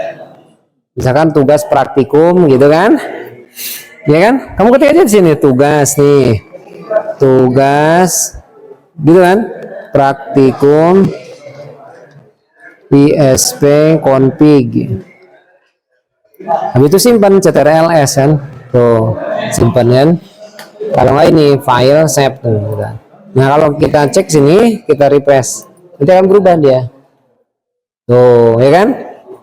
[SPEAKER 1] Misalkan tugas praktikum gitu kan? Ya kan? Kamu ketik aja di sini tugas nih. Tugas gitu kan? Praktikum PSP config. Habis itu simpan ctrls kan? Tuh, simpan kan? Kalau nggak ini file save tuh. Gitu. Nah, kalau kita cek sini, kita refresh, nanti akan berubah dia. Tuh, ya kan?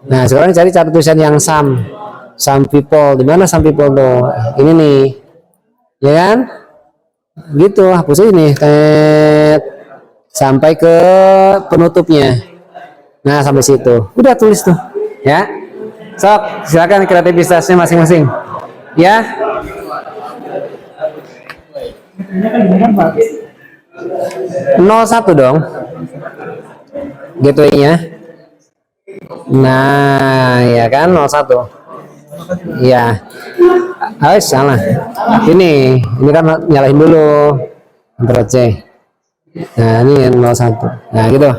[SPEAKER 1] Nah, sekarang cari cara tulisan yang some people. Di mana some people tuh? Ini nih. Ya kan? Gitu, hapus ini. Sampai ke penutupnya. Nah, sampai situ. Udah tulis tuh, ya. Sok, silakan kreativitasnya masing-masing. Ya. 01 dong. Gateway-nya. Nah, ya kan 01. Iya. Salah. Ini kan nyalain dulu. Ctrl C. Nah, ini 01. Nah, gitu.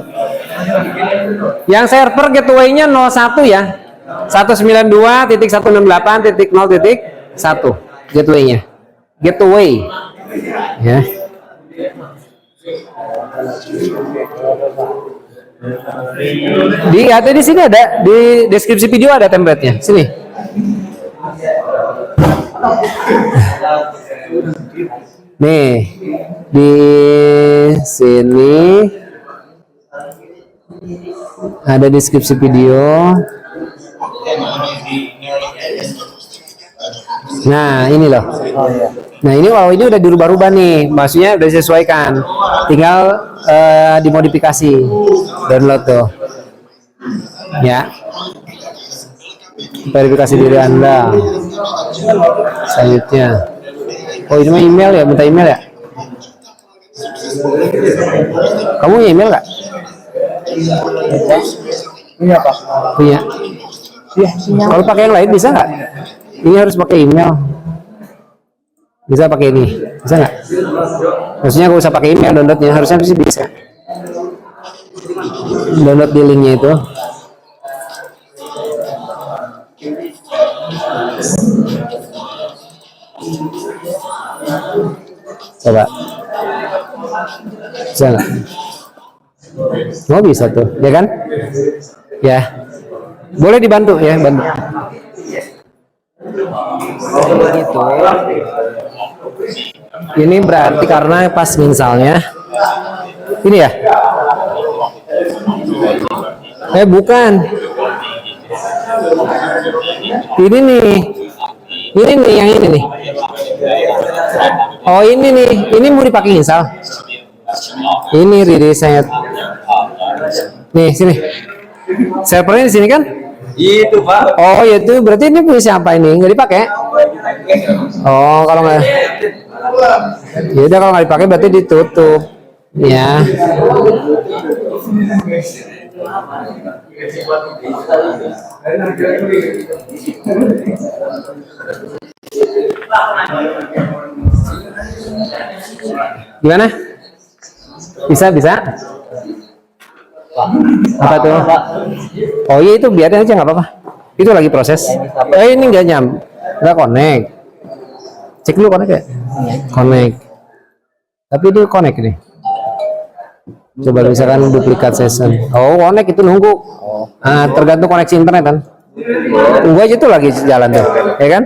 [SPEAKER 1] Yang server gateway-nya 01 ya. 192.168.0.1 gateway-nya. Gateway. Ya. Ada di sini, ada di deskripsi video ada template-nya. Sini. Nih, di sini ada deskripsi video. Nah, ini loh. Nah, ini ini udah dirubah-rubah nih. Maksudnya udah disesuaikan. Tinggal dimodifikasi. Download tuh. Ya. Verifikasi diri Anda. Selanjutnya. Oh, ini mah email ya, minta email ya? Kamu punya email nggak?
[SPEAKER 4] Punya Pak.
[SPEAKER 1] Punya. Kalau pakai yang lain bisa nggak? Ini harus pakai email. Bisa pakai ini, bisa nggak? Maksudnya nggak usah pakai email downloadnya, harusnya sih bisa. Download di linknya itu. Coba. Bisa nggak? Oh, bisa tuh, ya kan? Ya. Boleh dibantu ya, bantu. Gitu. Ini berarti karena pas misalnya ini ya. Bukan. Ini nih. Ini nih yang ini nih. Oh, ini nih. Ini mau dipakai install. Ini reset. Nih, sini. Servernya di sini kan?
[SPEAKER 2] Itu Pak.
[SPEAKER 1] Oh, itu berarti ini punya siapa ini? Nggak dipakai? Oh, kalau nggak, ya udah, kalau nggak dipakai berarti ditutup. Ya. Gimana? Bisa? Apa tuh? Oh iya, itu biarin aja, nggak apa-apa. Itu lagi proses. Ini nggak connect. Cek dulu connect ya. Connect. Tapi dia connect nih. Coba misalkan duplikat session. Oh, connect itu nunggu. Nah, tergantung koneksi internet kan. Tunggu aja tuh lagi jalan tuh, ya kan?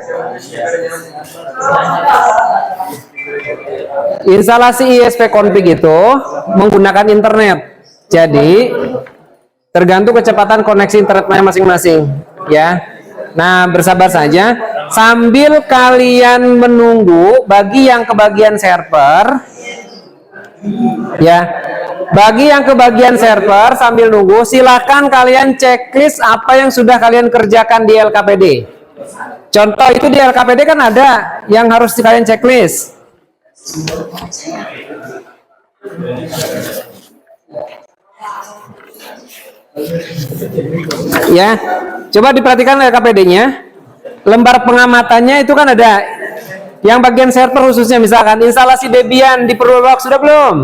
[SPEAKER 1] Instalasi ISP config itu menggunakan internet. Jadi tergantung kecepatan koneksi internetnya masing-masing, ya. Nah, bersabar saja sambil kalian menunggu. Bagi yang kebagian server, ya, bagi yang kebagian server sambil nunggu, silahkan kalian checklist apa yang sudah kalian kerjakan di LKPD. Contoh itu di LKPD kan ada yang harus kalian checklist. Ya, coba diperhatikan LKPD-nya. Lembar pengamatannya itu kan ada yang bagian server khususnya, misalkan instalasi Debian di Perulbox sudah belum?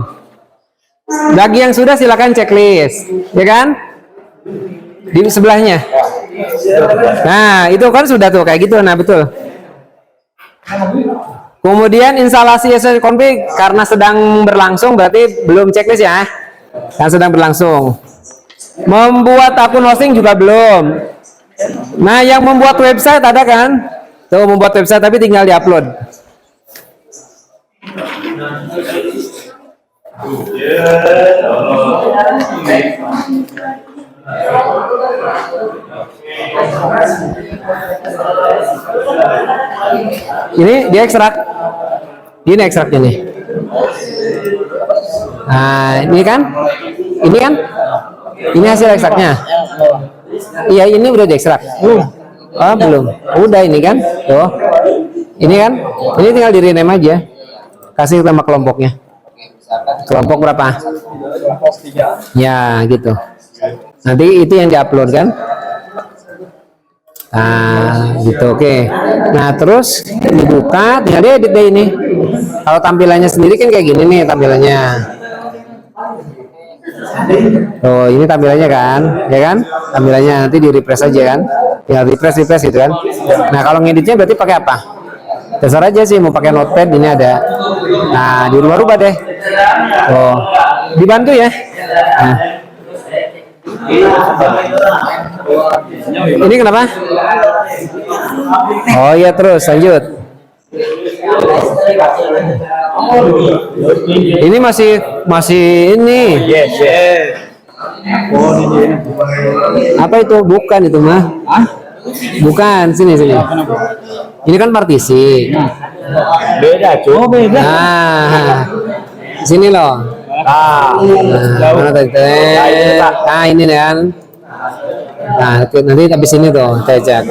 [SPEAKER 1] Bagi yang sudah silakan checklist, ya kan? Di sebelahnya. Nah, itu kan sudah tuh kayak gitu. Nah, betul. Kemudian instalasi SSH config karena sedang berlangsung berarti belum checklist ya. Kan sedang berlangsung. Membuat akun hosting juga belum. Nah, yang membuat website ada kan? Tuh, membuat website tapi tinggal diupload. Ini dia ekstrak. Ini ekstraknya nih. Nah, ini kan? Ini hasil ekstraknya. Iya, ini udah diekstrak. Oh, belum. Udah ini kan? Tuh. Ini kan? Ini tinggal di rename aja. Kasih nama kelompoknya. Kelompok berapa? Ya, gitu. Nanti itu yang diupload kan? Nah, gitu, oke. Nah, terus dibuka, tinggal dia edit deh ini. Kalau tampilannya sendiri kan kayak gini nih tampilannya. Oh, ini tampilannya kan, ya kan? Tampilannya nanti di refresh aja kan? Tinggal refresh gitu kan? Nah, kalau ngeditnya berarti pakai apa? Terserah aja sih, mau pakai notepad ini ada. Nah, dirubah-rubah deh. Oh, dibantu ya. Nah. Ini kenapa? Oh iya, terus lanjut. Ini masih ini.
[SPEAKER 2] Yes.
[SPEAKER 1] Apa itu? Bukan itu mah. Bukan, sini. Ini kan partisi.
[SPEAKER 2] Beda, cuy. Oh, beda.
[SPEAKER 1] Nah, sini loh. Mana tadi? Nah, ini kan. Nah, nanti habis ini tuh saya cek.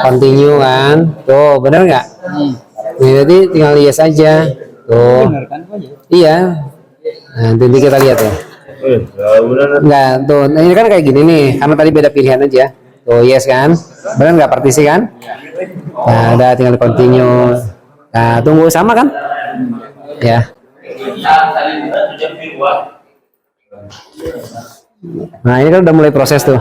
[SPEAKER 1] Continue kan. Tuh, bener nggak? Ini tadi tinggal yes aja. Tuh. Iya. Nah, nanti kita lihat ya. Enggak, tuh. Nah, ini kan kayak gini nih. Karena tadi beda pilihan aja. Tuh, yes kan? Bener nggak partisi kan? Nah, udah tinggal continue. Nah, tunggu sama kan? Ya. Nah, ini kan udah mulai proses tuh.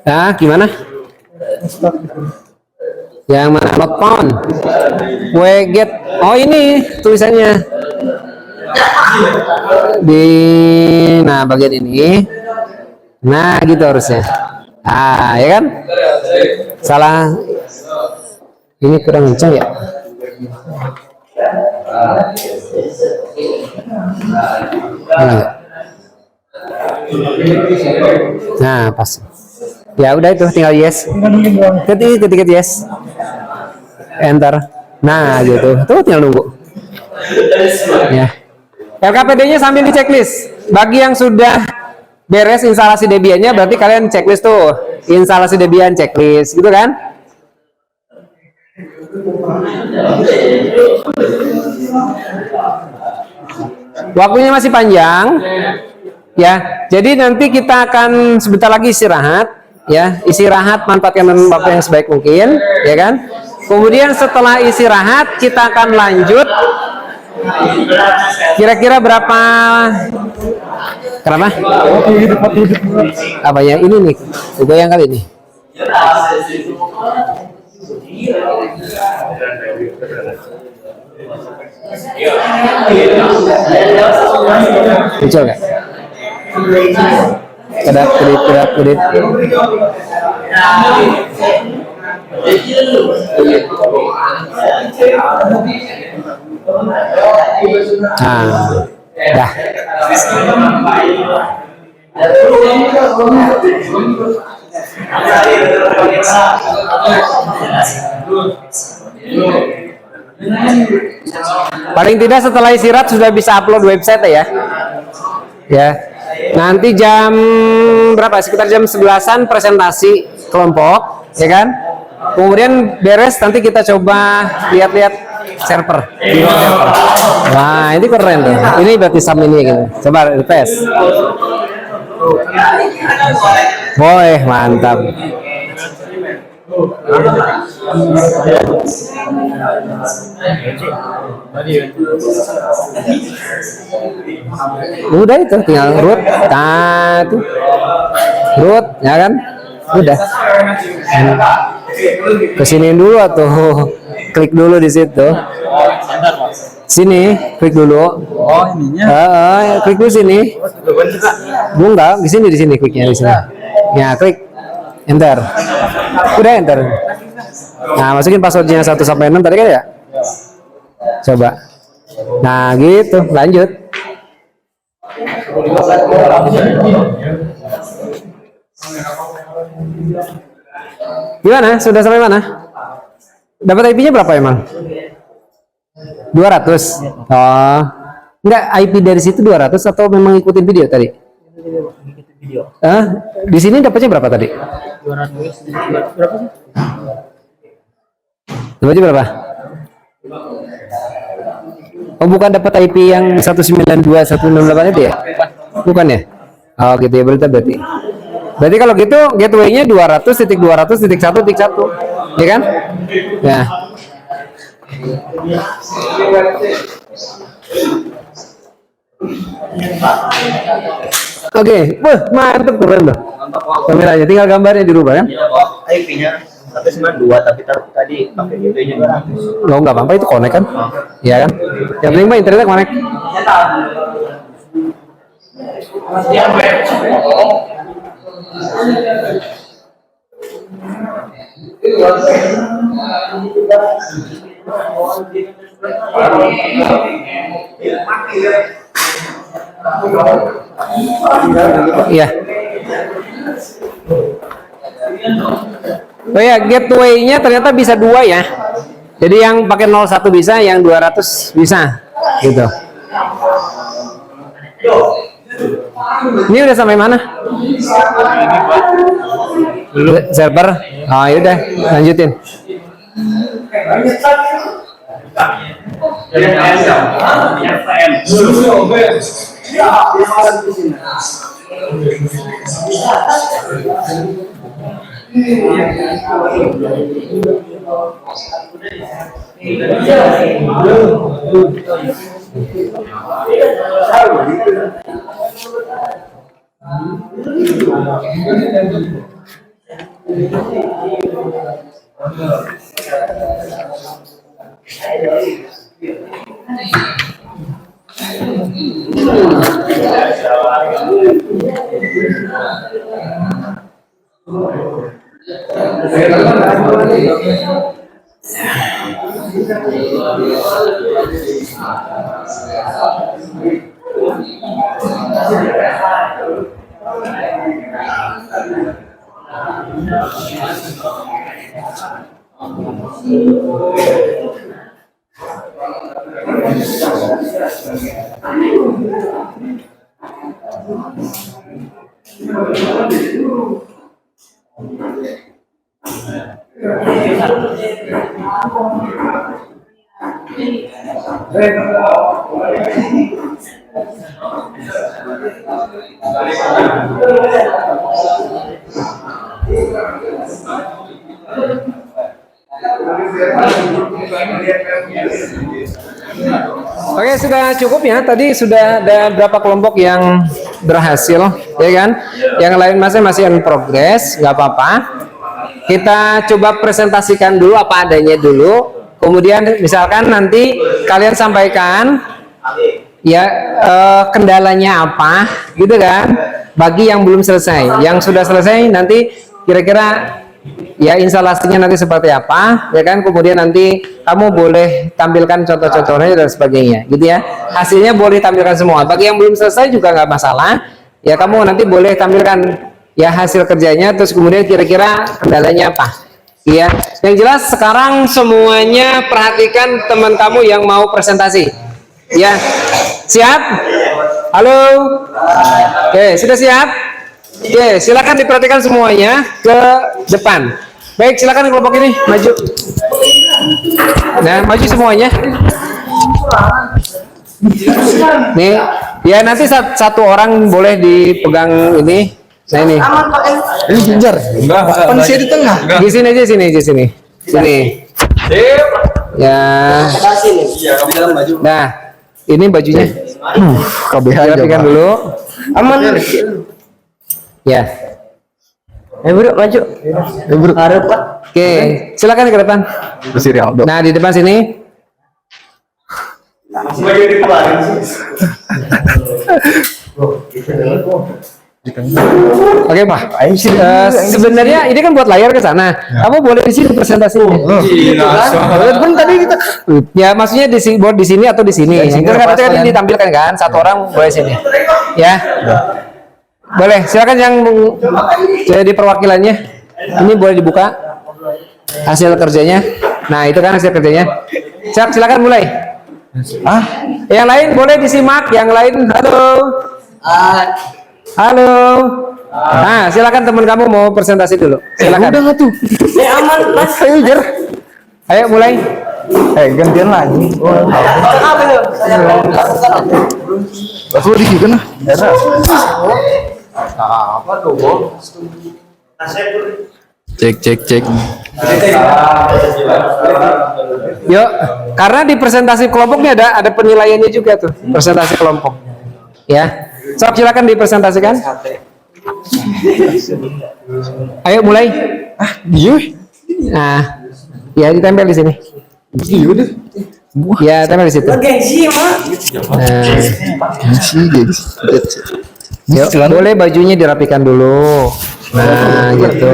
[SPEAKER 1] Nah, gimana? Yang mana? Not found. Get. Oh, ini tulisannya. Nah, bagian ini. Nah, gitu harusnya. Ah, ya kan? Salah. Ini kurang kencang ya? Nah, pas. Ya udah itu tinggal yes. Ketik yes. Enter. Nah, gitu. Tuh tinggal nunggu. Ya. LKPD-nya sambil di checklist. Bagi yang sudah beres instalasi Debian-nya berarti kalian checklist tuh. Instalasi Debian checklist, gitu kan? Waktunya masih panjang. Ya. Jadi nanti kita akan sebentar lagi istirahat, ya. Istirahat, manfaatkan waktu yang sebaik mungkin, ya kan? Kemudian setelah istirahat kita akan lanjut. Kira-kira berapa? Kenapa? Apa ya ini nih? Goyang kali ini. Muncul nggak? Kedip. Nah, dah. Paling tidak setelah istirahat sudah bisa upload website ya. Ya. Nanti jam berapa? Sekitar jam 11-an presentasi kelompok, ya kan? Kemudian beres nanti kita coba lihat-lihat server. Wah, ini keren tuh. Ini berarti sam ini gitu. Coba tes. Woi, mantap. Udah itu tinggal root, root, ya kan? Udah. Kesini dulu atau klik dulu di situ. Sini, klik dulu.
[SPEAKER 4] Oh, ininya.
[SPEAKER 1] Klik dulu sini. Enggak, di sini kliknya di sini. Ya, klik enter. Udah enter. Nah, masukin passwordnya 1 sampai 6 tadi kan ya? Coba. Nah, gitu, lanjut. Gimana? Sudah sampai mana? Dapat IP-nya berapa emang? 200. Oh. Enggak, IP dari situ 200 atau memang ngikutin video tadi? Di sini dapatnya berapa tadi?
[SPEAKER 4] 200 berapa sih?
[SPEAKER 1] Dapatnya berapa? Oh, bukan dapat IP yang 192.168 itu ya? Bukan ya? Oh, gitu ya berarti. Berarti kalau gitu gateway-nya 200.200.1.1, ya kan? Ya. Oke, wah mantep keren loh. Kameranya tinggal gambarnya dirubah kan?
[SPEAKER 2] IP-nya 192 tapi tadi pakai IP-nya 200.
[SPEAKER 1] Oh, nggak apa-apa itu connect kan? Iya kan? Yang penting mah internetnya connect. Iya. Oh ya, gateway-nya ternyata bisa dua ya. Jadi yang pakai 01 bisa, yang 200 bisa, gitu. Ini udah sampai mana? Server. Oh, yaudah, lanjutin. Oke, sudah cukup ya. Tadi sudah ada berapa kelompok yang berhasil, ya kan? Yang lain masih in progress, nggak apa-apa. Kita coba presentasikan dulu apa adanya dulu. Kemudian misalkan nanti kalian sampaikan ya kendalanya apa, gitu kan? Bagi yang belum selesai, yang sudah selesai nanti kira-kira ya instalasinya nanti seperti apa, ya kan? Kemudian nanti kamu boleh tampilkan contoh-contohnya dan sebagainya, gitu ya. Hasilnya boleh tampilkan semua. Bagi yang belum selesai juga nggak masalah, ya kamu nanti boleh tampilkan ya hasil kerjanya, terus kemudian kira-kira kendalanya apa, ya. Yang jelas sekarang semuanya perhatikan teman kamu yang mau presentasi, ya. Siap? Halo? Oke, sudah siap? Oke, silakan diperhatikan semuanya ke depan. Baik, silakan kelompok ini maju. Nah, maju semuanya. Nih, ya nanti satu orang boleh dipegang ini. Nah ini. Ini Ginger. Kondisi di tengah. Di sini aja, sini. Ya. Nah, ini bajunya. KBH rapikan dulu. Aman. Ya. Bro, maju. Bro. Harap, Pak. Oke, silakan ke depan. Nah, di depan sini. Oke, Pak. Sebenarnya ini kan buat layar ke sana. Kamu boleh di sini presentasinya. Kan tadi kita ya maksudnya buat di sini atau di sini. Itu kan ditampilkan kan, satu orang boleh sini. Ya. Boleh, silakan yang jadi perwakilannya. Ini boleh dibuka hasil kerjanya. Nah, itu kan hasil kerjanya. Silakan mulai. Yang lain boleh disimak, yang lain halo. Halo. Nah, silakan teman kamu mau presentasi dulu. Silakan. Udah tuh. Aman, Mas. Ayo mulai.
[SPEAKER 6] Gantian lagi. Aku dikikan lah. Cek.
[SPEAKER 1] Yuk, karena di presentasi kelompok ini ada penilaiannya juga tuh, presentasi kelompok. Ya. Sok silakan dipresentasikan. Ayo mulai.
[SPEAKER 6] Iya.
[SPEAKER 1] Nah, ya ditempel di sini.
[SPEAKER 6] Iya deh.
[SPEAKER 1] Ya, tempel di situ. Nah, yuk, boleh bajunya dirapikan dulu. Nah, gitu.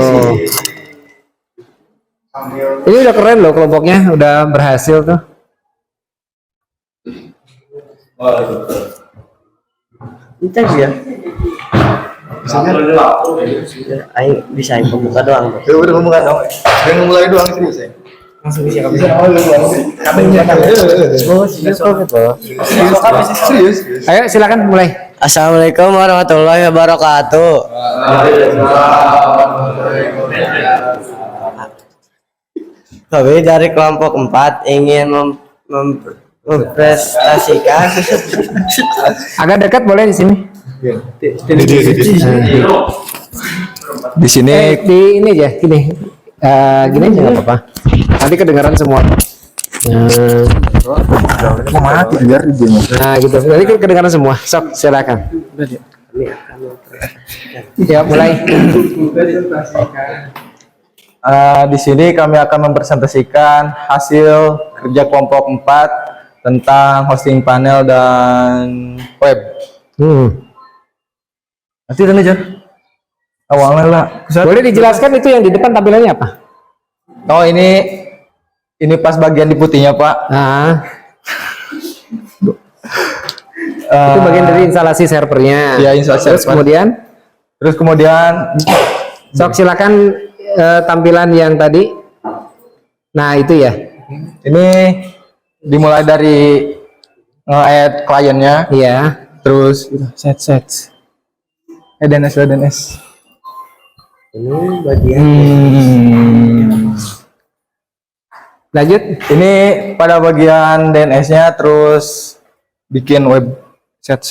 [SPEAKER 1] Ini udah keren loh kelompoknya, udah berhasil tuh.
[SPEAKER 2] Itu ya. Ayo bisa pembuka doang.
[SPEAKER 6] Ya udah pembuka doang. Udah mulai doang serius ya.
[SPEAKER 2] Langsung bisa kami.
[SPEAKER 6] Serius.
[SPEAKER 1] Ayo silakan mulai.
[SPEAKER 2] Assalamualaikum warahmatullahi wabarakatuh. Kami dari kelompok 4 ingin mempresentasikan.
[SPEAKER 1] Agak dekat boleh di sini.
[SPEAKER 6] Di sini
[SPEAKER 1] Di ini aja, gini. Gini aja nggak apa-apa. Nanti kedengaran semua.
[SPEAKER 6] mati biar dia.
[SPEAKER 1] Nah, gitu. Nanti kedengaran semua. Sok, silakan. Ya, mulai.
[SPEAKER 6] Di sini kami akan mempresentasikan hasil kerja kelompok 4 tentang hosting panel dan web. Nanti dan aja. Awalnya lah.
[SPEAKER 1] Boleh dijelaskan itu yang di depan tampilannya apa?
[SPEAKER 6] Oh ini pas bagian di putihnya Pak.
[SPEAKER 1] Nah, itu bagian dari instalasi servernya.
[SPEAKER 6] Ya, instalasi
[SPEAKER 1] Terus
[SPEAKER 6] server.
[SPEAKER 1] kemudian, sok silakan tampilan yang tadi. Nah, itu ya.
[SPEAKER 6] Ini dimulai dari nge-add kliennya,
[SPEAKER 1] Iya.
[SPEAKER 6] terus set DNS.
[SPEAKER 2] Ini bagian
[SPEAKER 1] Lanjut.
[SPEAKER 6] Ini pada bagian DNS-nya, terus bikin web set.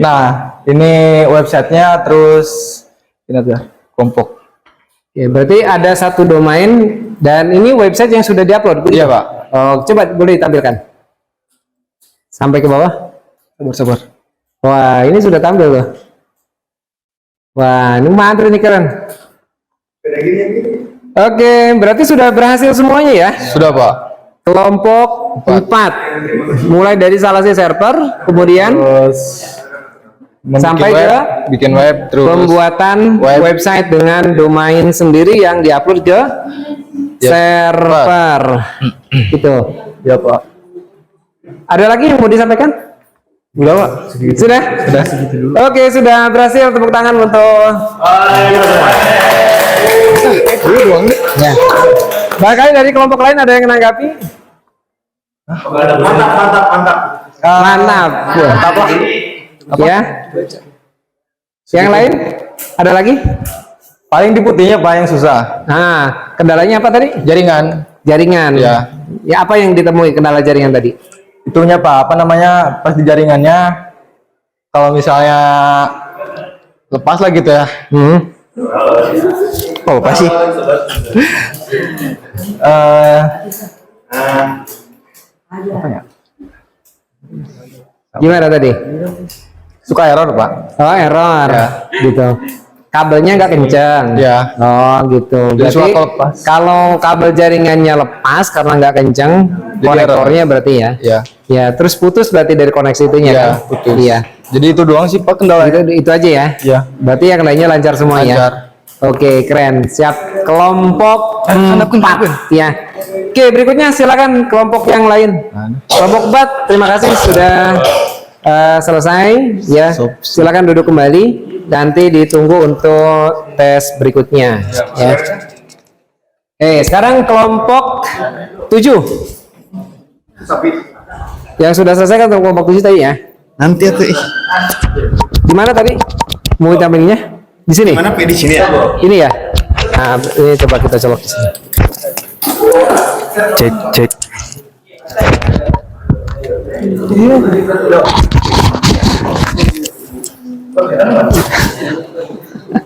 [SPEAKER 6] Nah, ini websitenya, terus ini ada kelompok.
[SPEAKER 1] Ya, berarti ada satu domain dan ini website yang sudah diupload.
[SPEAKER 6] Iya Pak.
[SPEAKER 1] Oh, coba boleh ditampilkan. Sampai ke bawah.
[SPEAKER 6] Sabar.
[SPEAKER 1] Wah, ini sudah tampil loh. Wah, ini mantap nih, keren. Oke, berarti sudah berhasil semuanya ya.
[SPEAKER 6] Sudah Pak.
[SPEAKER 1] Kelompok 4. Mulai dari instalasi server, kemudian
[SPEAKER 6] Terus
[SPEAKER 1] sampai ke
[SPEAKER 6] bikin web, terus
[SPEAKER 1] pembuatan
[SPEAKER 6] web.
[SPEAKER 1] website dengan domain sendiri yang diupload ke server. Gitu.
[SPEAKER 6] Ya Pak.
[SPEAKER 1] Ada lagi yang mau disampaikan?
[SPEAKER 6] Udah Pak.
[SPEAKER 1] Sudah? Oke, sudah berhasil. Tepuk tangan untuk
[SPEAKER 6] Ini doang nih.
[SPEAKER 1] ya. Barangkali dari kelompok lain ada yang menanggapi? Mantap.
[SPEAKER 6] Apa?
[SPEAKER 1] Ya. Yang lain? Ada lagi?
[SPEAKER 6] Paling di putihnya Pak yang susah.
[SPEAKER 1] Nah, kendalanya apa tadi?
[SPEAKER 6] Jaringan.
[SPEAKER 1] Jaringan.
[SPEAKER 6] Ya.
[SPEAKER 1] Ya, apa yang ditemui kendala jaringan tadi?
[SPEAKER 6] Itunya Pak, apa namanya, pas di jaringannya, kalau misalnya lepas lah gitu ya.
[SPEAKER 1] Oh, apa sih?
[SPEAKER 6] Apa ya?
[SPEAKER 1] Gimana tadi?
[SPEAKER 6] Suka error Pak.
[SPEAKER 1] Oh, error.
[SPEAKER 6] Ya.
[SPEAKER 1] Gitu. Kabelnya nggak kencang.
[SPEAKER 6] Ya.
[SPEAKER 1] Oh, gitu.
[SPEAKER 6] Jadi
[SPEAKER 1] Berarti
[SPEAKER 6] suka lepas.
[SPEAKER 1] kalau kabel jaringannya lepas karena nggak kencang,
[SPEAKER 6] Jadi
[SPEAKER 1] konektornya berarti ya.
[SPEAKER 6] Ya.
[SPEAKER 1] Ya, terus putus berarti dari koneksi itunya
[SPEAKER 6] Ya,
[SPEAKER 1] kan?
[SPEAKER 6] putus.
[SPEAKER 1] Iya.
[SPEAKER 6] Jadi itu doang sih Pak kendalanya.
[SPEAKER 1] Itu aja ya.
[SPEAKER 6] Ya.
[SPEAKER 1] Berarti yang lainnya lancar semua
[SPEAKER 6] Lancar.
[SPEAKER 1] ya. Oke, keren. Siap. Kelompok 4 ya. Oke, berikutnya silakan kelompok yang lain. Kelompok 4, terima kasih sudah selesai ya. Silakan duduk kembali. Nanti ditunggu untuk tes berikutnya ya. Sekarang kelompok 7. Yang sudah selesai kan kelompok 7 tadi ya.
[SPEAKER 6] Nanti aku
[SPEAKER 1] Di mana tadi? Mau tampilnya? Di sini?
[SPEAKER 2] Mana di sini ya?
[SPEAKER 1] Ini ya? Nah, ini coba kita colok di sini. Cek.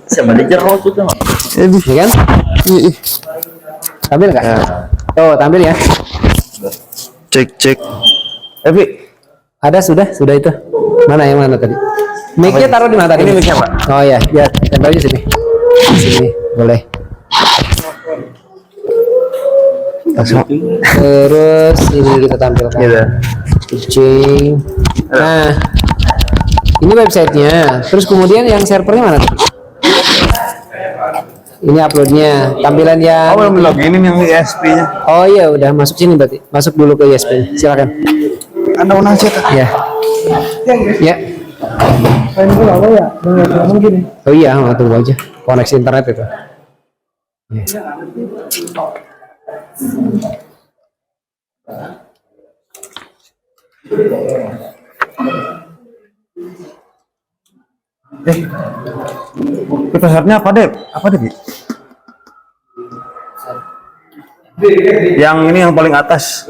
[SPEAKER 2] Sama di jeruk itu mah.
[SPEAKER 1] Ini kan? Tampil nggak? Tuh, tampil ya.
[SPEAKER 6] Cek.
[SPEAKER 1] Tapi ada sudah itu. Mana yang mana tadi? Mic-nya taruh di mana tadi?
[SPEAKER 6] Ini mic-nya, Pak.
[SPEAKER 1] Oh ya, biar tempel aja sini. Sini, boleh. Terus ini kita tampilkan.
[SPEAKER 6] Gitu.
[SPEAKER 1] Kucing. Nah, ini websitenya. Terus kemudian yang servernya mana? Ini uploadnya. Tampilan yang.
[SPEAKER 6] Oh, belum login ini yang ISP-nya.
[SPEAKER 1] Oh iya, udah masuk sini berarti. Masuk dulu ke ISP. Silakan.
[SPEAKER 6] Anda unang cetak.
[SPEAKER 1] Ya. Ya. Oh iya, tunggu aja. Koneksi internet itu. Ya.
[SPEAKER 6] Passwordnya apa deh? Bi? Yang ini yang paling atas.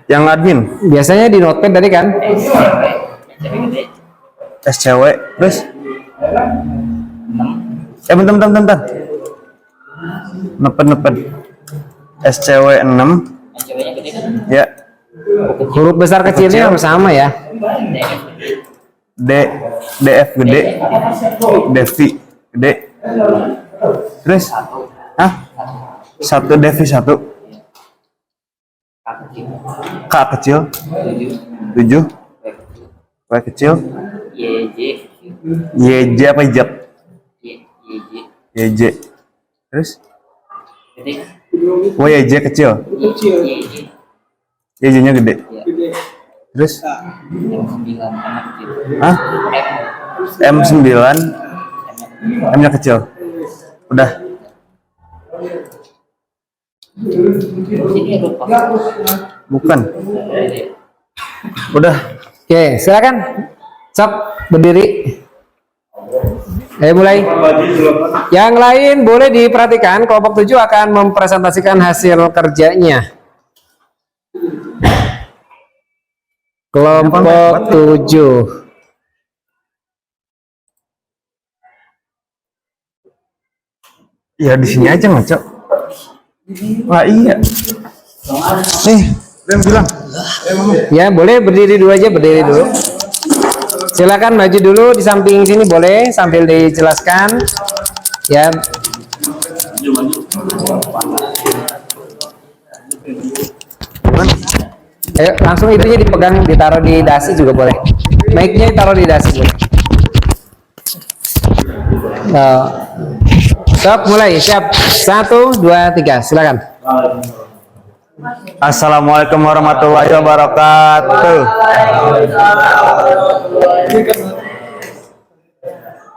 [SPEAKER 6] Yang admin.
[SPEAKER 1] Biasanya di notepad tadi kan?
[SPEAKER 6] SCW. Terus? Bentar. Nepet. SCW 6. Ya.
[SPEAKER 1] Huruf besar kecilnya harus sama ya.
[SPEAKER 6] DF gede. Devi gede. Terus? Hah? 1 Devi 1. K kecil. 7. W kecil. YJ apa hijab? YJ. Terus? YJ kecil. YJ-nya gede. Terus? Hah? M9. M-nya kecil. Udah. Bukan. Udah.
[SPEAKER 1] Oke, silakan. Sok berdiri. Mulai. Yang lain boleh diperhatikan, kelompok 7 akan mempresentasikan hasil kerjanya. Kelompok 7.
[SPEAKER 6] Ya di sini aja ngaco. Wah iya. Nih, bilang.
[SPEAKER 1] Ya, boleh berdiri dulu aja, berdiri dulu. Silakan maju dulu di samping sini boleh sambil dijelaskan. Ya. Ayo langsung itunya dipegang, ditaruh di dasi juga boleh. Mic-nya ditaruh di dasi boleh. Stop, mulai, siap. 1, 2, 3, silakan.
[SPEAKER 6] Assalamualaikum warahmatullahi wabarakatuh.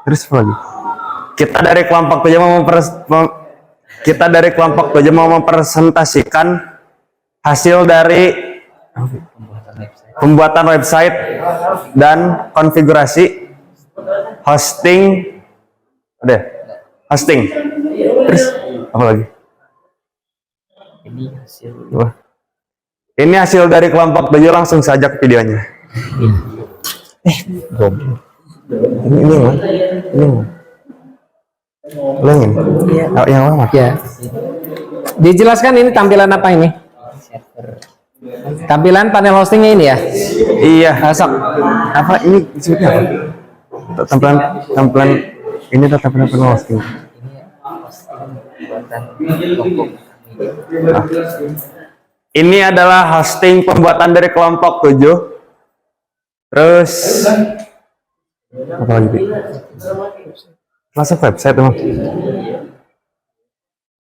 [SPEAKER 6] Terus apa lagi? Kita dari kelompok 7 mau mempresentasikan hasil dari pembuatan website dan konfigurasi hosting. Terus apa lagi? Ini hasil dari kelompok 7, langsung saja ke videonya. Goblok. Ini mana? Ini. Yang mana?
[SPEAKER 1] Ya. Dijelaskan ini tampilan apa ini? Tampilan panel hostingnya ini ya?
[SPEAKER 6] Iya.
[SPEAKER 1] Sok.
[SPEAKER 6] Apa ini disebutnya apa? Tampilan ini tampilan panel hosting. Nah. Ini adalah hosting pembuatan dari kelompok 7. Terus apa lagi? Masuk website teman.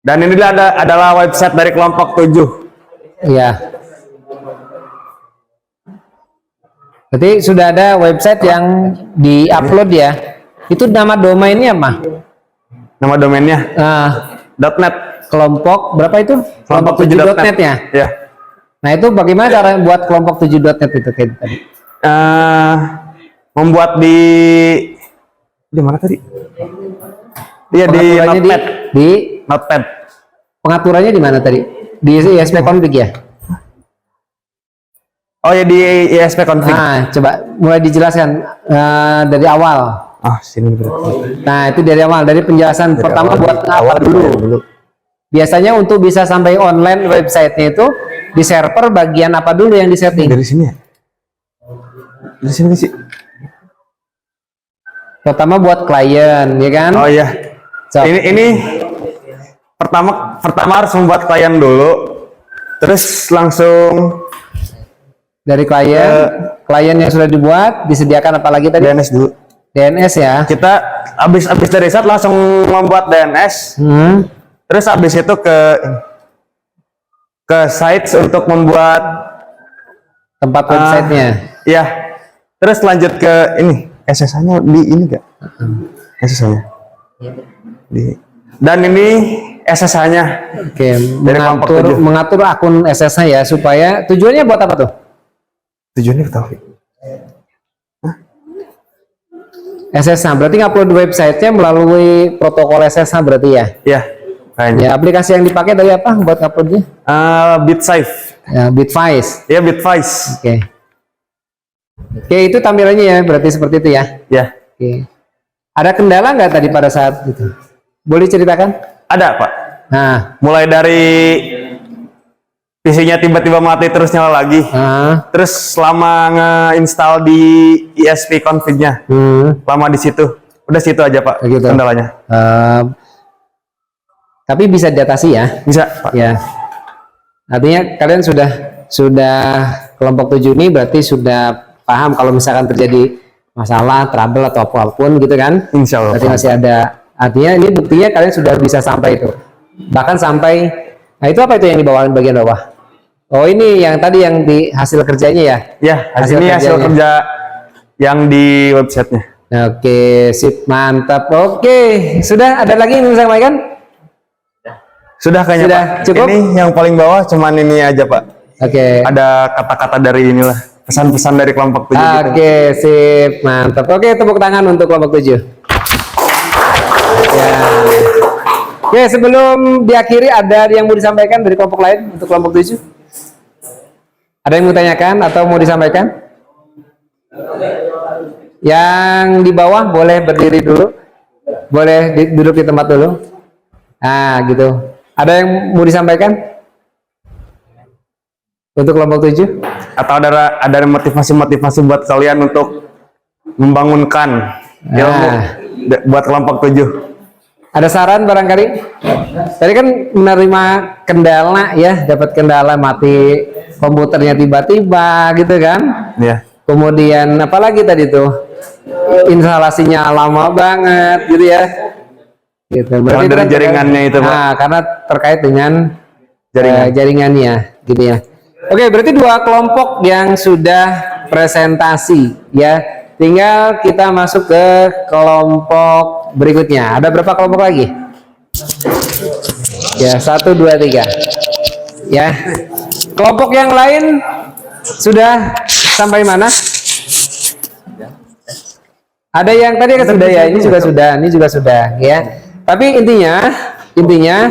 [SPEAKER 6] Dan ini adalah website dari kelompok 7.
[SPEAKER 1] Iya. Berarti sudah ada website yang di-upload ya. Itu nama domainnya apa?
[SPEAKER 6] Nama domainnya .net.
[SPEAKER 1] Kelompok berapa itu? Kelompok 7.net ya?
[SPEAKER 6] Ya.
[SPEAKER 1] Nah, itu bagaimana cara buat kelompok 7.net itu kayak tadi?
[SPEAKER 6] Membuat di mana tadi? Iya, di
[SPEAKER 1] Pengaturannya
[SPEAKER 6] Notepad.
[SPEAKER 1] di
[SPEAKER 6] Notepad.
[SPEAKER 1] pengaturannya di mana tadi? Di ISP config ya?
[SPEAKER 6] Oh ya, di ISP config.
[SPEAKER 1] Nah, coba mulai dijelaskan dari awal.
[SPEAKER 6] Ah, sini berarti.
[SPEAKER 1] Nah, itu dari awal, dari penjelasan pertama buat apa dulu. Biasanya untuk bisa sampai online websitenya itu di server bagian apa dulu yang disetting?
[SPEAKER 6] Dari sini ya? Dari sini sih.
[SPEAKER 1] Pertama buat klien, ya kan?
[SPEAKER 6] Oh iya.
[SPEAKER 1] So,
[SPEAKER 6] Ini pertama harus membuat klien dulu. Terus langsung
[SPEAKER 1] dari klien yang sudah dibuat, disediakan apa lagi tadi?
[SPEAKER 6] DNS dulu.
[SPEAKER 1] DNS ya.
[SPEAKER 6] Kita habis dari riset langsung membuat DNS. Terus habis itu ke sites untuk membuat
[SPEAKER 1] Tempat websitenya.
[SPEAKER 6] ya. Terus lanjut ke ini SSH-nya di ini enggak? SSH-nya. Dan ini SSH-nya.
[SPEAKER 1] Oke,
[SPEAKER 6] Dari kelompok
[SPEAKER 1] mengatur akun SSH ya, supaya tujuannya buat apa tuh?
[SPEAKER 6] Tujuannya tahu.
[SPEAKER 1] SSH berarti ngupload websitenya melalui protokol SSH berarti ya?
[SPEAKER 6] Ya, kayaknya.
[SPEAKER 1] Ya, aplikasi yang dipakai tadi apa buat uploadnya?
[SPEAKER 6] BitSafe.
[SPEAKER 1] Ya, Bitwise.
[SPEAKER 6] Ya, Bitwise.
[SPEAKER 1] Oke. Oke, itu tampilannya ya, berarti seperti itu ya.
[SPEAKER 6] Ya.
[SPEAKER 1] Oke. Ada kendala nggak tadi pada saat itu? Boleh ceritakan?
[SPEAKER 6] Ada, Pak.
[SPEAKER 1] Nah,
[SPEAKER 6] Mulai dari PC-nya tiba-tiba mati terus nyala lagi. Terus selama nge-install di ISP config-nya. Lama di situ. Udah situ aja, Pak.
[SPEAKER 1] Begitu.
[SPEAKER 6] Kendalanya.
[SPEAKER 1] Tapi bisa diatasi ya?
[SPEAKER 6] Bisa, Pak.
[SPEAKER 1] Ya. Artinya kalian sudah kelompok 7 ini berarti sudah paham kalau misalkan terjadi masalah, trouble atau apapun gitu kan?
[SPEAKER 6] Insya Allah.
[SPEAKER 1] Berarti masih ada. Artinya ini buktinya kalian sudah bisa sampai itu. Bahkan sampai, nah itu apa itu yang di bawah bagian bawah? Oh ini yang tadi yang di hasil kerjanya ya?
[SPEAKER 6] Ya, hasil kerja yang di websitenya.
[SPEAKER 1] Oke, sip, mantap. Oke, sudah ada lagi yang bisa sampaikan?
[SPEAKER 6] Sudah kayaknya,
[SPEAKER 1] Sudah,
[SPEAKER 6] Pak.
[SPEAKER 1] cukup?
[SPEAKER 6] Ini yang paling bawah cuman ini aja, Pak.
[SPEAKER 1] Oke.
[SPEAKER 6] Ada kata-kata dari inilah. Pesan-pesan dari kelompok 7 gitu.
[SPEAKER 1] Oke, sip, mantap. Oke, tepuk tangan untuk kelompok 7. Ya. Oke, sebelum diakhiri ada yang mau disampaikan dari kelompok lain untuk kelompok 7? Ada yang mau tanyakan atau mau disampaikan? Yang di bawah boleh berdiri dulu. Boleh duduk di tempat dulu. Nah, gitu. Ada yang mau disampaikan? Untuk kelompok 7?
[SPEAKER 6] Atau ada motivasi-motivasi buat kalian untuk membangunkan ilmu buat kelompok 7?
[SPEAKER 1] Ada saran barangkali? Tadi kan menerima kendala ya, dapat kendala mati komputernya tiba-tiba gitu kan?
[SPEAKER 6] Ya.
[SPEAKER 1] Kemudian apalagi tadi tuh instalasinya lama banget gitu ya? Gitu.
[SPEAKER 6] Berarti dari
[SPEAKER 1] kan
[SPEAKER 6] jaringannya itu, Pak.
[SPEAKER 1] Nah, karena terkait dengan jaringannya gitu ya. Oke, berarti 2 kelompok yang sudah presentasi ya. Tinggal kita masuk ke kelompok berikutnya. Ada berapa kelompok lagi? Ya, 1, 2, 3. Ya. Kelompok yang lain sudah sampai mana? Ada yang tadi kan sudah ya, ini juga sudah ya. Tapi intinya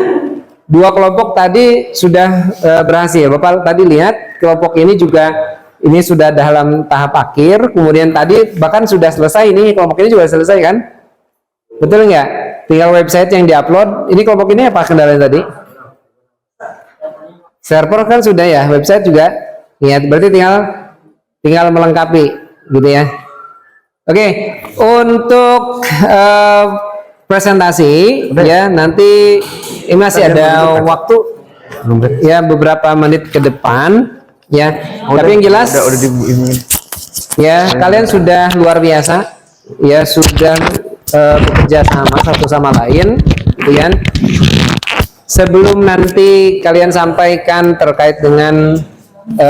[SPEAKER 1] 2 kelompok tadi sudah berhasil. Bapak tadi lihat kelompok ini juga ini sudah dalam tahap akhir. Kemudian tadi bahkan sudah selesai, ini kelompok ini juga selesai kan? Betul nggak? Tinggal website yang diupload. Ini kelompok ini apa kendalanya tadi? Server kan sudah ya, website juga. Ya, berarti tinggal melengkapi gitu ya. Oke, untuk presentasi ya nanti ini masih ada waktu ya beberapa menit ke depan ya. Tapi yang jelas ya kalian sudah luar biasa ya, sudah bekerja sama satu sama lain gitu ya. Sebelum nanti kalian sampaikan terkait dengan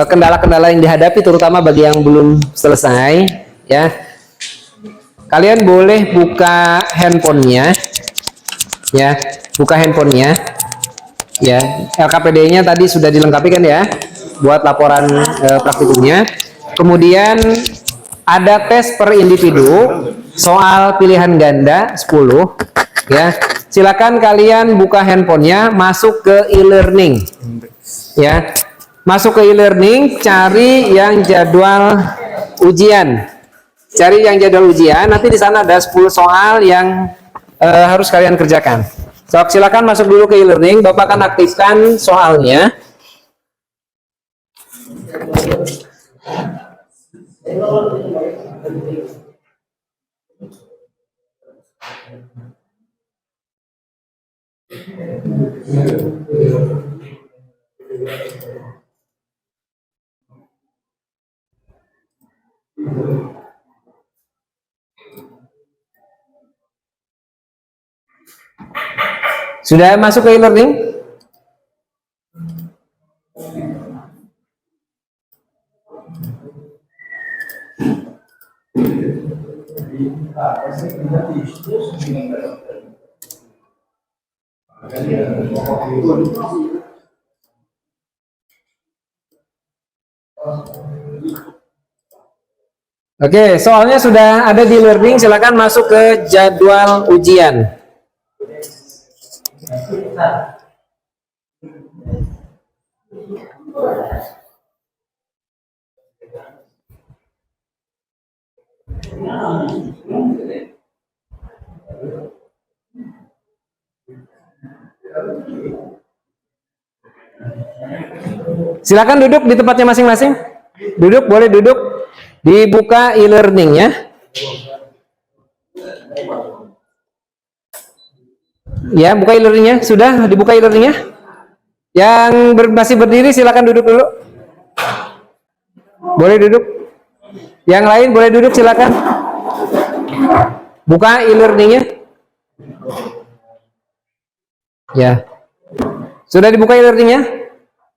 [SPEAKER 1] kendala-kendala yang dihadapi terutama bagi yang belum selesai ya, kalian boleh buka handphonenya ya, ya. LKPD-nya tadi sudah dilengkapi kan ya buat laporan praktikumnya. Kemudian ada tes per individu soal pilihan ganda 10 ya. silakan kalian buka handphonenya, masuk ke e-learning. Ya, masuk ke e-learning, cari yang jadwal ujian. Cari yang jadwal ujian, nanti di sana ada 10 soal yang harus kalian kerjakan. So, silakan masuk dulu ke e-learning, Bapak akan aktifkan soalnya. Sudah masuk ke e-learning? Oke, soalnya sudah ada di learning, silakan masuk ke jadwal ujian. Silakan duduk di tempatnya masing-masing. Duduk, boleh duduk. Dibuka e-learning ya. Ya, buka e-learningnya. Sudah dibuka e-learningnya? Yang masih berdiri silakan duduk dulu. Boleh duduk. Yang lain boleh duduk silakan. Buka e-learningnya. Ya. Sudah dibuka e-learningnya?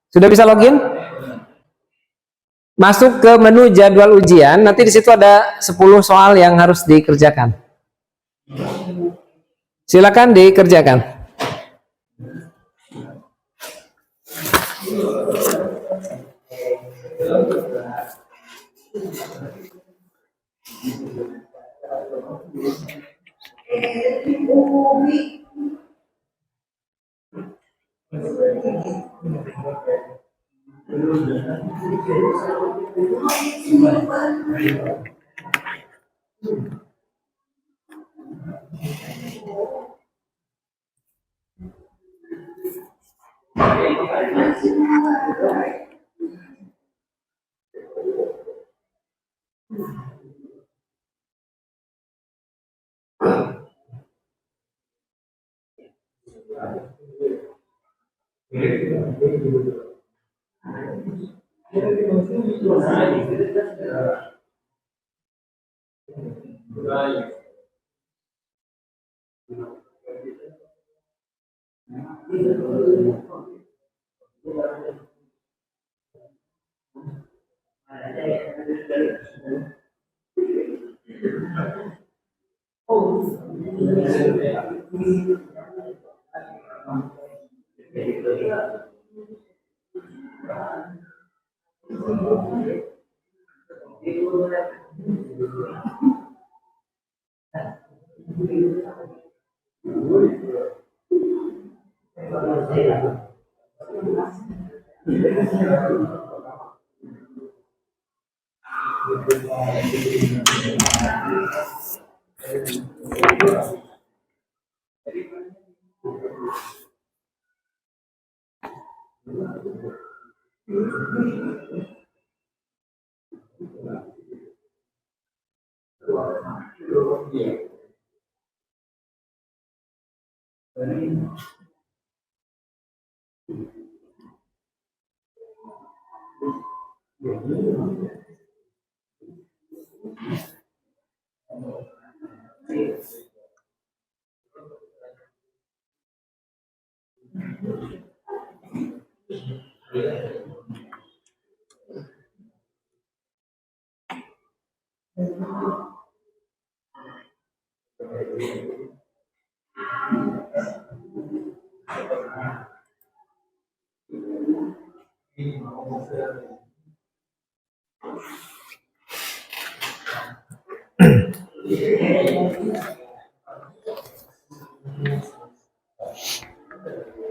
[SPEAKER 1] Sudah bisa login? Masuk ke menu jadwal ujian, nanti di situ ada 10 soal yang harus dikerjakan. Silakan dikerjakan.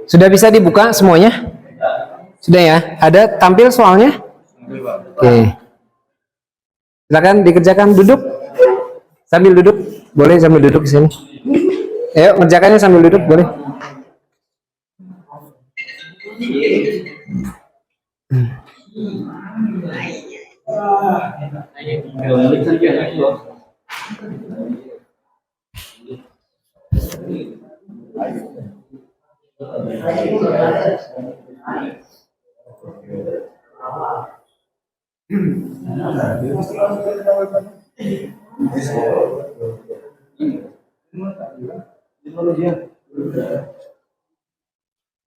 [SPEAKER 1] Sudah bisa dibuka semuanya? Sudah ya? Ada tampil soalnya? Oke. Silakan dikerjakan, duduk. Sambil duduk. Boleh sambil duduk di sini. Ayo, kerjakannya sambil duduk, boleh.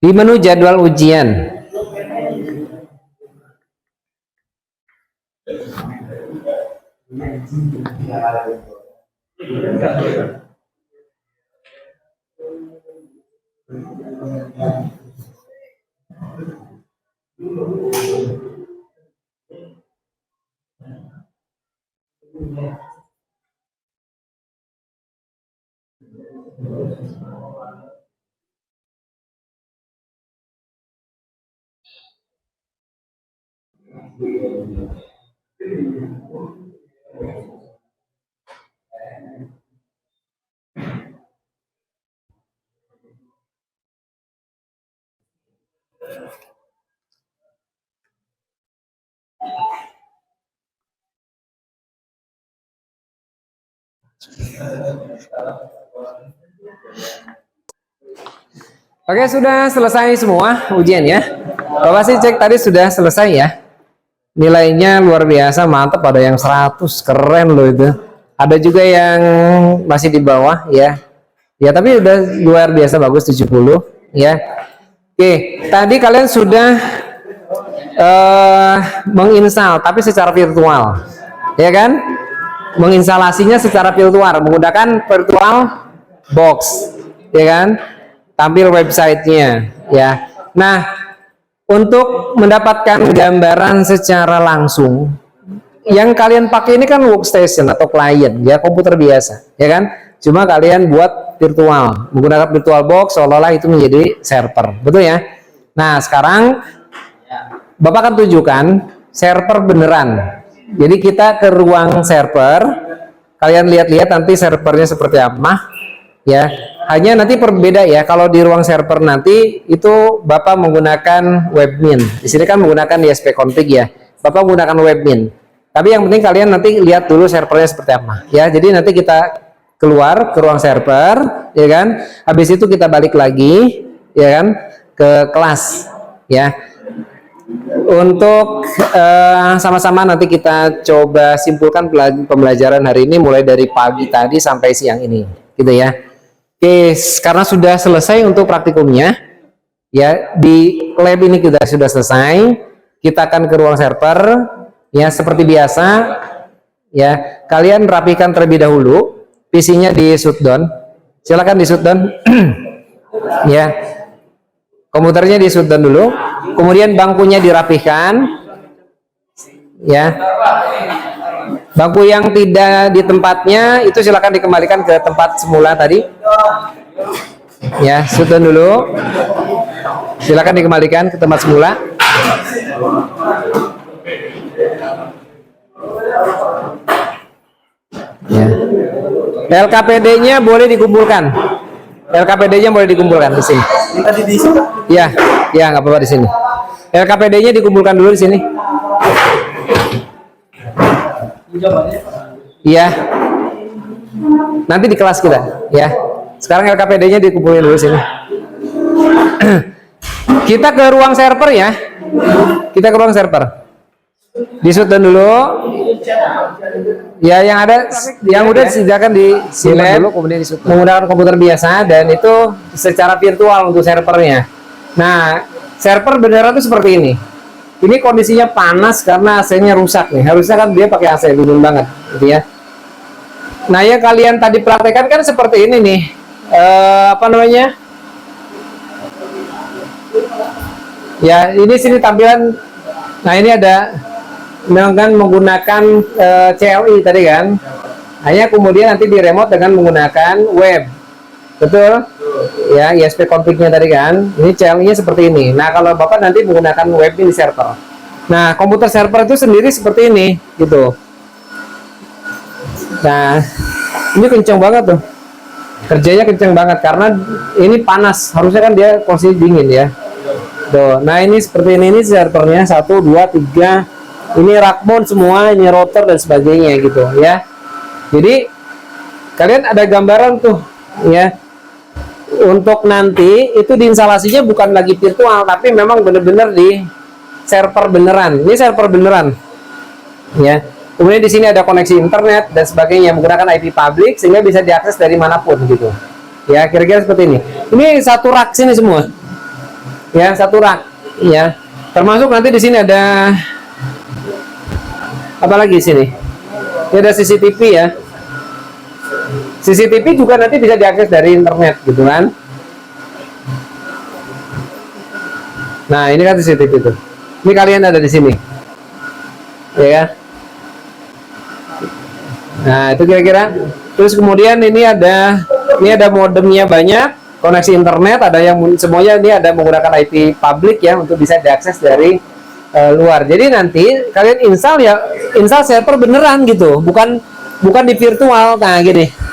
[SPEAKER 1] Di menu jadwal ujian. Oke, sudah selesai semua ujian ya. Bapak sih cek tadi sudah selesai ya. Nilainya luar biasa, mantap, ada yang 100, keren loh itu. Ada juga yang masih di bawah ya. Ya, tapi udah luar biasa bagus 70 ya. Oke, tadi kalian sudah menginstal tapi secara virtual. Ya kan? Menginstalasinya secara virtual menggunakan virtual box. Ya kan? Tampil websitenya ya. Nah, untuk mendapatkan gambaran secara langsung, yang kalian pakai ini kan workstation atau client ya, komputer biasa ya kan, cuma kalian buat virtual menggunakan virtual box seolah-olah itu menjadi server, betul ya. Nah, sekarang Bapak akan tunjukkan server beneran. Jadi kita ke ruang server, kalian lihat-lihat nanti servernya seperti apa ya. Hanya nanti berbeda ya, kalau di ruang server nanti itu Bapak menggunakan webmin. Di sini kan menggunakan ISP-config ya. Bapak menggunakan webmin. Tapi yang penting kalian nanti lihat dulu servernya seperti apa ya. Jadi nanti kita keluar ke ruang server ya kan. Habis itu kita balik lagi ya kan ke kelas ya. Untuk sama-sama nanti kita coba simpulkan pembelajaran hari ini mulai dari pagi tadi sampai siang ini gitu ya. Oke, karena sudah selesai untuk praktikumnya, ya di lab ini kita sudah selesai. Kita akan ke ruang server, ya seperti biasa, ya kalian rapikan terlebih dahulu. PC-nya di shutdown, silakan di shutdown, ya. Komputernya di shutdown dulu, kemudian bangkunya dirapikan, ya. Bangku yang tidak di tempatnya itu silakan dikembalikan ke tempat semula tadi. Ya, shutdown dulu. Silakan dikembalikan ke tempat semula. Ya. LKPD-nya boleh dikumpulkan. LKPD-nya boleh dikumpulkan di sini.
[SPEAKER 2] Tadi di sini.
[SPEAKER 1] Ya, ya nggak apa-apa di sini. LKPD-nya dikumpulkan dulu di sini. Iya. Nanti di kelas kita, ya. Sekarang LKPD-nya dikumpulin dulu sini. Kita ke ruang server ya. Kita ke ruang server. Di shutdown dulu. Ya, yang ada, yang udah disediakan di lab dulu, kemudian di shutdown. Menggunakan komputer biasa dan itu secara virtual untuk servernya. Nah, server beneran itu seperti ini. Ini kondisinya panas karena AC-nya rusak nih. Harusnya kan dia pakai AC dingin banget, gitu ya. Nah, yang kalian tadi praktekkan kan seperti ini nih. Apa namanya? Ya, ini sini tampilan. Nah, ini ada dengan menggunakan CLI tadi kan. Hanya kemudian nanti di remote dengan menggunakan web. Betul? ya ISP config-nya tadi kan. Ini CLI-nya seperti ini. Nah, kalau Bapak nanti menggunakan web ini server. Nah, komputer server itu sendiri seperti ini gitu. Nah, ini kenceng banget tuh. Kerjanya kenceng banget karena ini panas. Harusnya kan dia posisi dingin ya. Tuh. Nah, ini seperti ini servernya 1 2 3. Ini rack mount semua, ini router dan sebagainya gitu ya. Jadi kalian ada gambaran tuh ya. Untuk nanti itu diinstalasinya bukan lagi virtual tapi memang bener-bener di server beneran. Ini server beneran ya. Kemudian di sini ada koneksi internet dan sebagainya menggunakan IP public sehingga bisa diakses dari manapun gitu ya. Kira-kira seperti ini. Ini satu rak sini semua ya, satu rak ya. Termasuk nanti di sini ada apa lagi sini? Ini ada CCTV ya. CCTV juga nanti bisa diakses dari internet gitu kan. Nah, ini kan CCTV itu. Ini kalian ada di sini. Ya. Nah, itu kira-kira. Terus kemudian ini ada modemnya banyak, koneksi internet, ada yang semuanya ini ada menggunakan IP public ya untuk bisa diakses dari luar. Jadi nanti kalian install server beneran gitu, bukan di virtual. Nah, gini.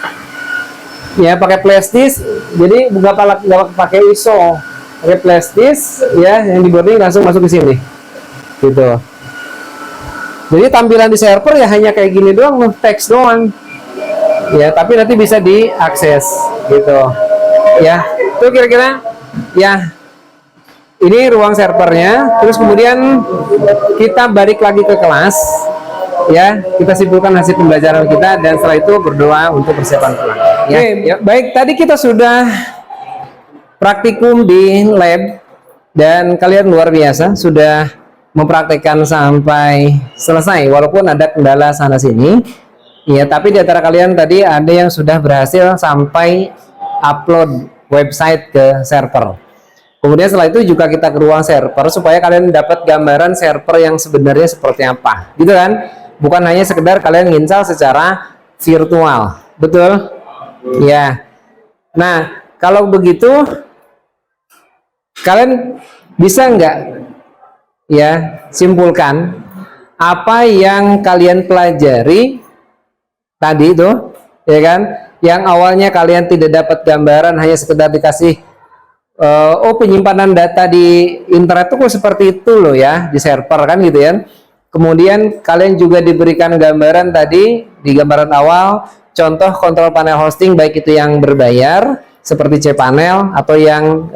[SPEAKER 1] Ya, pakai flash disk. Jadi nggak pakai ISO. Pakai flash disk ya, yang di boarding langsung masuk ke sini. Gitu. Jadi tampilan di server ya hanya kayak gini doang, teks doang. Ya, tapi nanti bisa diakses gitu. Ya, itu kira-kira ya. Ini ruang servernya. Terus kemudian kita balik lagi ke kelas ya, kita simpulkan hasil pembelajaran kita dan setelah itu berdoa untuk persiapan pulang ya. Ya, baik, tadi kita sudah praktikum di lab dan kalian luar biasa sudah mempraktekkan sampai selesai walaupun ada kendala sana sini ya, tapi di antara kalian tadi ada yang sudah berhasil sampai upload website ke server. Kemudian setelah itu juga kita ke ruang server supaya kalian dapat gambaran server yang sebenarnya seperti apa, gitu kan? Bukan hanya sekedar kalian nginstal secara virtual, betul? Ya. Nah, kalau begitu kalian bisa nggak ya simpulkan apa yang kalian pelajari tadi itu, ya kan? Yang awalnya kalian tidak dapat gambaran, hanya sekedar dikasih oh penyimpanan data di internet itu kok seperti itu loh ya di server kan gitu ya. Kemudian kalian juga diberikan gambaran tadi di gambaran awal contoh kontrol panel hosting baik itu yang berbayar seperti cPanel atau yang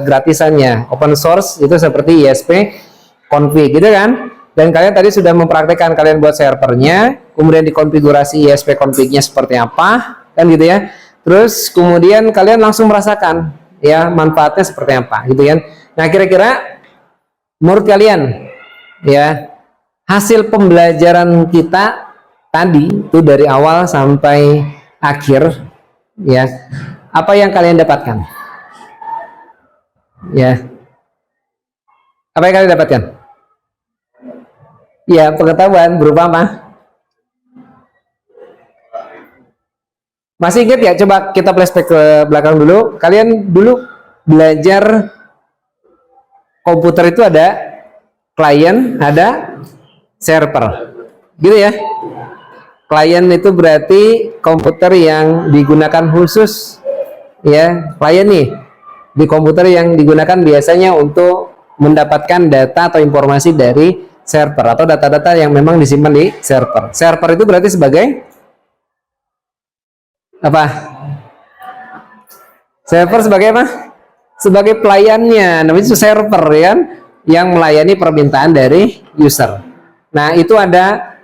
[SPEAKER 1] gratisannya open source itu seperti ISP config gitu kan. Dan kalian tadi sudah mempraktekkan kalian buat servernya, kemudian dikonfigurasi ISP config-nya seperti apa kan gitu ya. Terus kemudian kalian langsung merasakan ya manfaatnya seperti apa gitu kan. Nah, kira-kira menurut kalian ya hasil pembelajaran kita tadi itu dari awal sampai akhir ya, apa yang kalian dapatkan ya, apa yang kalian dapatkan ya? Pengetahuan berupa apa? Masih ingat ya? Coba kita flashback ke belakang dulu. Kalian dulu belajar komputer itu ada klien, ada server, gitu ya. Klien itu berarti komputer yang digunakan khusus, ya. Klien nih di komputer yang digunakan biasanya untuk mendapatkan data atau informasi dari server atau data-data yang memang disimpan di server. Server itu berarti sebagai apa? Server sebagai apa? Sebagai pelayannya, namanya itu server ya kan, yang melayani permintaan dari user. Nah, itu ada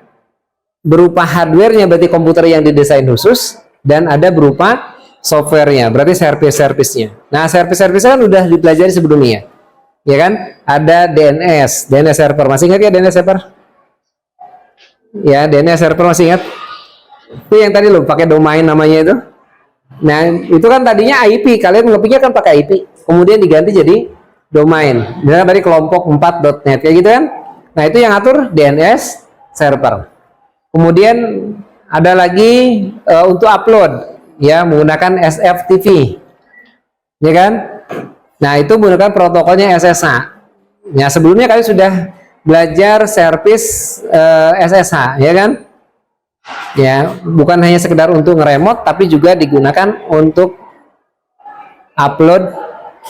[SPEAKER 1] berupa hardware-nya berarti komputer yang didesain khusus, dan ada berupa software-nya berarti service-service-nya. Nah, service-service-nya kan udah dipelajari sebelumnya, ya kan? Ada DNS server, masih ingat ya DNS server? Ya, DNS server masih ingat? Itu yang tadi lo pakai domain namanya itu. Nah, itu kan tadinya IP, kalian ngepikir kan pakai IP, kemudian diganti jadi domain. Misalnya tadi kelompok 4.net kayak gitu kan. Nah, itu yang atur DNS server. Kemudian ada lagi untuk upload ya menggunakan SFTP. ya kan? Nah, itu menggunakan protokolnya SSH. Ya, sebelumnya kalian sudah belajar service SSH, ya kan? Ya, bukan hanya sekedar untuk nge-remote, tapi juga digunakan untuk upload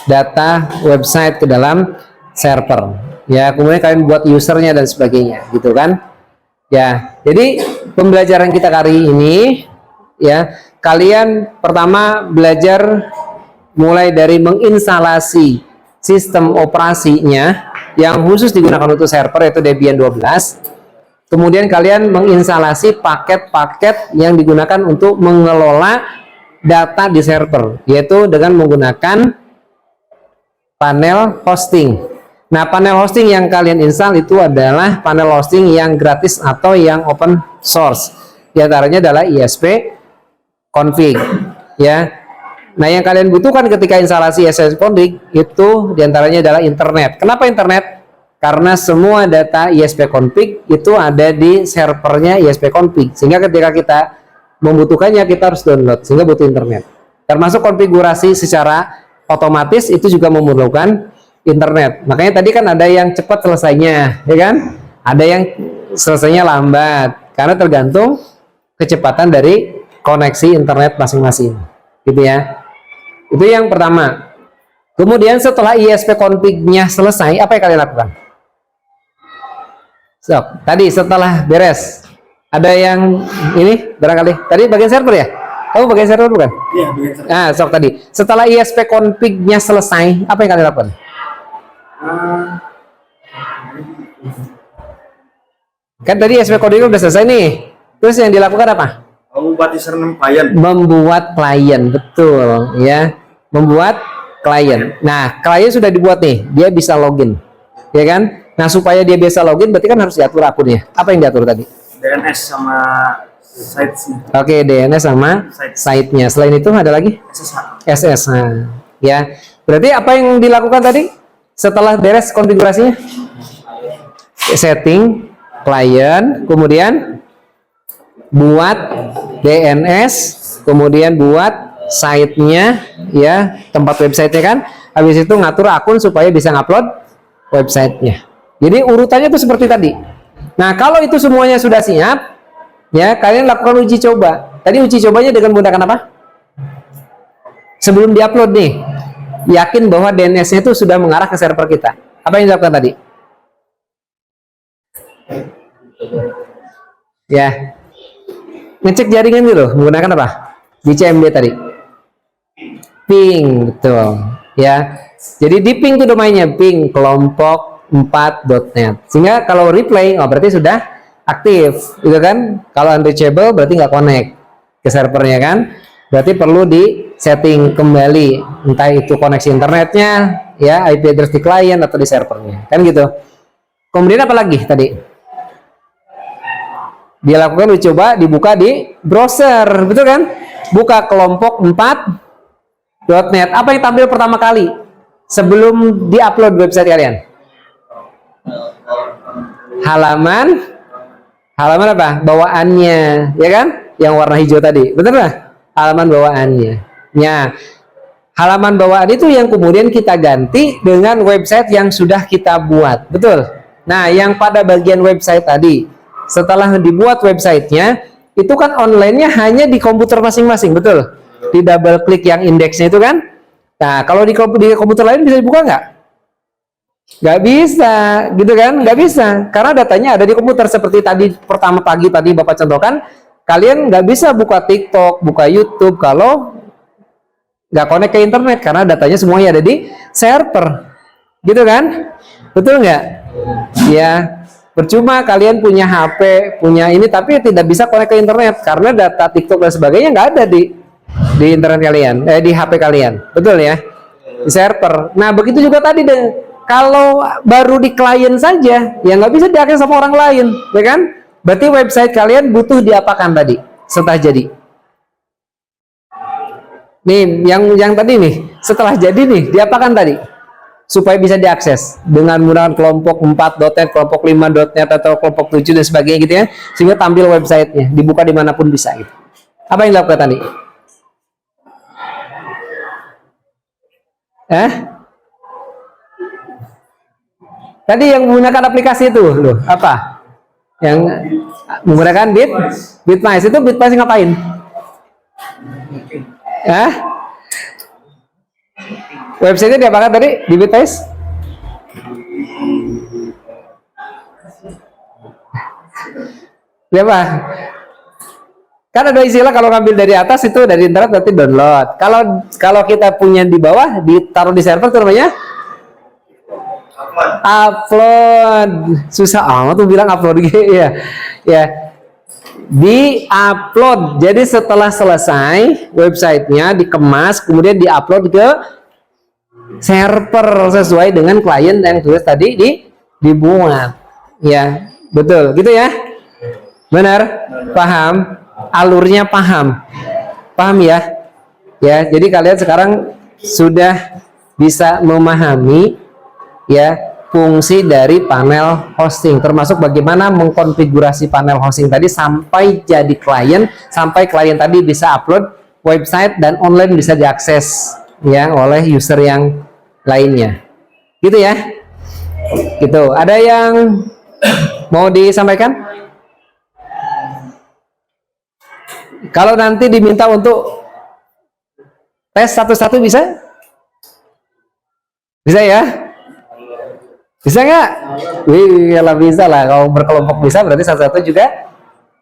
[SPEAKER 1] data website ke dalam server. Ya, kemudian kalian buat usernya dan sebagainya, gitu kan? Ya, jadi pembelajaran kita kali ini, ya, kalian pertama belajar mulai dari menginstalasi sistem operasinya yang khusus digunakan untuk server, yaitu Debian 12. Kemudian kalian menginstalasi paket-paket yang digunakan untuk mengelola data di server, yaitu dengan menggunakan panel hosting. Nah, panel hosting yang kalian install itu adalah panel hosting yang gratis atau yang open source. Di antaranya adalah ISP config, ya. Nah, yang kalian butuhkan ketika instalasi ISP config itu diantaranya adalah internet. Kenapa internet? Karena semua data ISP config itu ada di servernya ISP config, sehingga ketika kita membutuhkannya kita harus download, sehingga butuh internet. Termasuk konfigurasi secara otomatis itu juga memerlukan internet. Makanya tadi kan ada yang cepat selesainya, ya kan? Ada yang selesainya lambat, karena tergantung kecepatan dari koneksi internet masing-masing, gitu ya. Itu yang pertama. Kemudian setelah ISP config-nya selesai, apa yang kalian lakukan? So, tadi setelah beres, ada yang ini barangkali tadi bagian server ya? Kamu bagian server bukan?
[SPEAKER 4] Iya, bagian server.
[SPEAKER 1] Nah, sok tadi. Setelah ISP config-nya selesai, apa yang kalian lakukan? Kan tadi ISP config udah selesai nih. Terus yang dilakukan apa?
[SPEAKER 2] Membuat username klien.
[SPEAKER 1] Membuat klien, betul ya. Membuat klien. Nah, klien sudah dibuat nih, dia bisa login, ya kan? Nah, supaya dia bisa login, berarti kan harus diatur akunnya. Apa yang diatur tadi?
[SPEAKER 2] DNS sama sites.
[SPEAKER 1] Oke, DNS sama site-nya. Selain itu ada lagi?
[SPEAKER 2] SSH.
[SPEAKER 1] SSH. Ya, berarti apa yang dilakukan tadi? Setelah beres konfigurasinya? Setting klien, kemudian buat DNS, kemudian buat site-nya, ya, tempat website-nya kan. Habis itu ngatur akun supaya bisa ngupload website-nya. Jadi urutannya itu seperti tadi. Nah, kalau itu semuanya sudah siap, ya, kalian lakukan uji coba. Tadi uji cobanya dengan menggunakan apa? Sebelum diupload nih, yakin bahwa DNS-nya itu sudah mengarah ke server kita. Apa yang dilakukan tadi? Ya, ngecek jaringan dulu menggunakan apa? Di CMD tadi. Ping, betul. Ya, jadi di ping itu domainnya ping kelompok 4.net. Sehingga kalau replay, oh berarti sudah aktif, gitu kan? Kalau unreachable berarti nggak connect ke servernya kan? Berarti perlu di setting kembali, entah itu koneksi internetnya, ya, IP address di klien atau di servernya, kan gitu. Kemudian apa lagi tadi? Dilakukan uji coba, dibuka di browser, betul kan? Buka kelompok 4.net. Apa yang tampil pertama kali sebelum diupload website kalian? Halaman apa? Bawaannya, ya kan? Yang warna hijau tadi, betul nggak? Halaman bawaannya. Ya, halaman bawaan itu yang kemudian kita ganti dengan website yang sudah kita buat, betul? Nah, yang pada bagian website tadi, setelah dibuat websitenya, itu kan online-nya hanya di komputer masing-masing, betul? Di double klik yang indeksnya itu kan? Nah, kalau di komputer lain bisa dibuka nggak? Nggak bisa, gitu kan? Nggak bisa, karena datanya ada di komputer. Seperti tadi pertama pagi tadi Bapak contohkan, kalian nggak bisa buka TikTok, buka YouTube kalau nggak connect ke internet, karena datanya semuanya ada di server, gitu kan? Betul nggak? Ya, percuma kalian punya HP, punya ini, tapi tidak bisa connect ke internet karena data TikTok dan sebagainya nggak ada di internet kalian, di HP kalian, betul ya? Di server. Nah, begitu juga tadi deh. Kalau baru di klien saja, ya nggak bisa diakses sama orang lain, ya kan? Berarti website kalian butuh diapakan tadi setelah jadi? Nih, yang tadi nih, setelah jadi nih, diapakan tadi? Supaya bisa diakses dengan menggunakan kelompok 4.net, kelompok 5.net atau kelompok 7 dan sebagainya gitu ya, sehingga tampil websitenya, dibuka dimanapun bisa gitu. Apa yang dilakukan tadi? Tadi yang menggunakan aplikasi itu loh, apa? Yang menggunakan Bitmice itu Bitmice ngapain? Websitenya diapakan tadi di Bitmice? Apa? Kan ada istilah kalau ngambil dari atas itu dari internet berarti download. Kalau kita punya di bawah ditaruh di server itu namanya upload. Susah amat tuh bilang upload gitu ya. Ya. Di upload. Jadi setelah selesai websitenya dikemas kemudian diupload ke server sesuai dengan klien yang tulis tadi dibuat. Ya, betul. Gitu ya. Benar? Paham? Alurnya paham ya. Ya, jadi kalian sekarang sudah bisa memahami ya fungsi dari panel hosting, termasuk bagaimana mengkonfigurasi panel hosting tadi sampai jadi klien, sampai klien tadi bisa upload website dan online bisa diakses ya oleh user yang lainnya. Gitu ya. Gitu. Ada yang mau disampaikan? Kalau nanti diminta untuk tes satu-satu bisa? Bisa ya? Bisa nggak? Wih, kalau bisa lah. Kalau berkelompok bisa, berarti satu-satu juga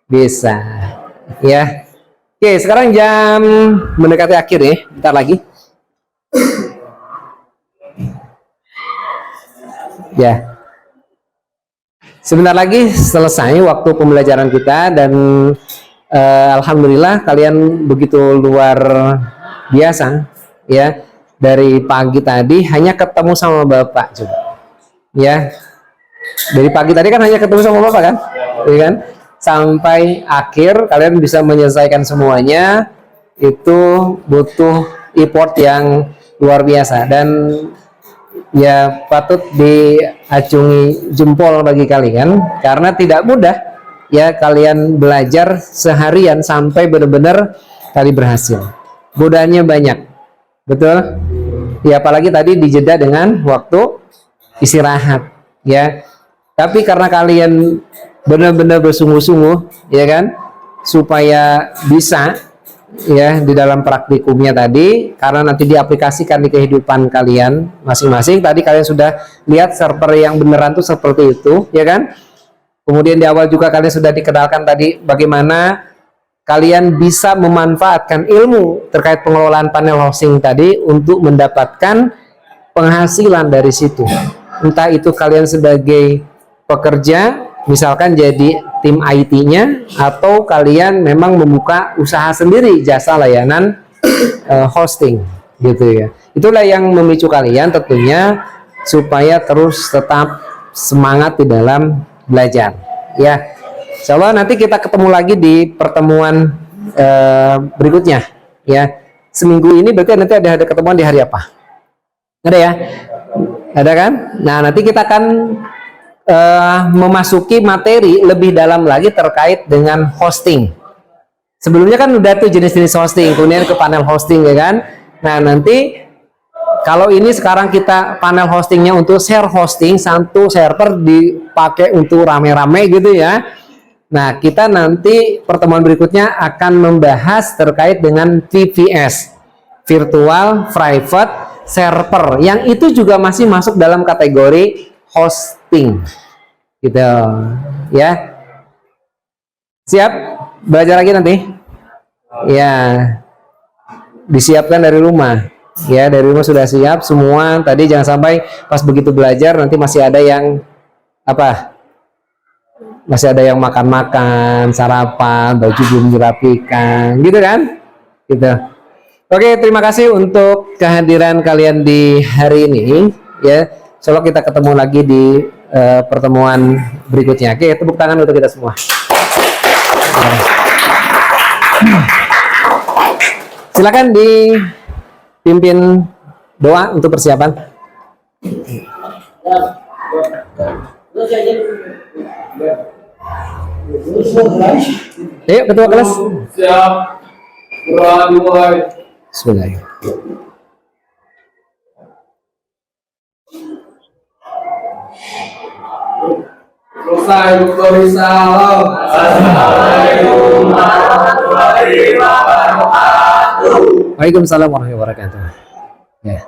[SPEAKER 1] bisa. Ya. Oke, sekarang jam mendekati akhir ya. Bentar lagi. Ya. Sebentar lagi selesai waktu pembelajaran kita dan alhamdulillah kalian begitu luar biasa ya. Dari pagi tadi hanya ketemu sama Bapak coba. Ya. Dari pagi tadi kan hanya ketemu sama Bapak kan? Ya kan? Sampai akhir kalian bisa menyelesaikan semuanya itu butuh effort yang luar biasa dan ya patut diacungi jempol bagi kalian karena tidak mudah ya kalian belajar seharian sampai benar-benar kali berhasil. Godanya banyak, betul? Ya apalagi tadi dijeda dengan waktu istirahat, ya. Tapi karena kalian benar-benar bersungguh-sungguh, ya kan, supaya bisa, ya di dalam praktikumnya tadi, karena nanti diaplikasikan di kehidupan kalian masing-masing. Tadi kalian sudah lihat server yang beneran tuh seperti itu, ya kan? Kemudian di awal juga kalian sudah dikenalkan tadi bagaimana kalian bisa memanfaatkan ilmu terkait pengelolaan panel hosting tadi untuk mendapatkan penghasilan dari situ. Entah itu kalian sebagai pekerja, misalkan jadi tim IT-nya, atau kalian memang membuka usaha sendiri jasa layanan hosting, gitu ya. Itulah yang memicu kalian tentunya supaya terus tetap semangat di dalam belajar ya. Insyaallah nanti kita ketemu lagi di pertemuan berikutnya ya. Seminggu ini berarti nanti ada ketemuan di hari apa? Ada ya? Ada kan? Nah nanti kita akan memasuki materi lebih dalam lagi terkait dengan hosting. Sebelumnya kan udah tuh jenis-jenis hosting, kemudian ke panel hosting ya kan. Nah nanti kalau ini sekarang kita panel hostingnya untuk share hosting, satu server dipakai untuk rame-rame gitu ya. Nah kita nanti pertemuan berikutnya akan membahas terkait dengan VPS, Virtual Private Server, yang itu juga masih masuk dalam kategori hosting gitu ya. Siap belajar lagi nanti ya, disiapkan dari rumah ya, dari rumah sudah siap semua. Tadi jangan sampai pas begitu belajar nanti masih ada yang apa, masih ada yang makan-makan, sarapan, baju belum dirapikan gitu kan gitu. Oke, terima kasih untuk kehadiran kalian di hari ini ya. Insyaallah kita ketemu lagi di pertemuan berikutnya. Oke, tepuk tangan untuk kita semua. Silakan dipimpin doa untuk persiapan. Ayo ketua kelas.
[SPEAKER 7] Siap. Doa dimulai.
[SPEAKER 1] Bismillahirrahmanirrahim. Waalaikumsalam warahmatullahi wabarakatuh. Ya.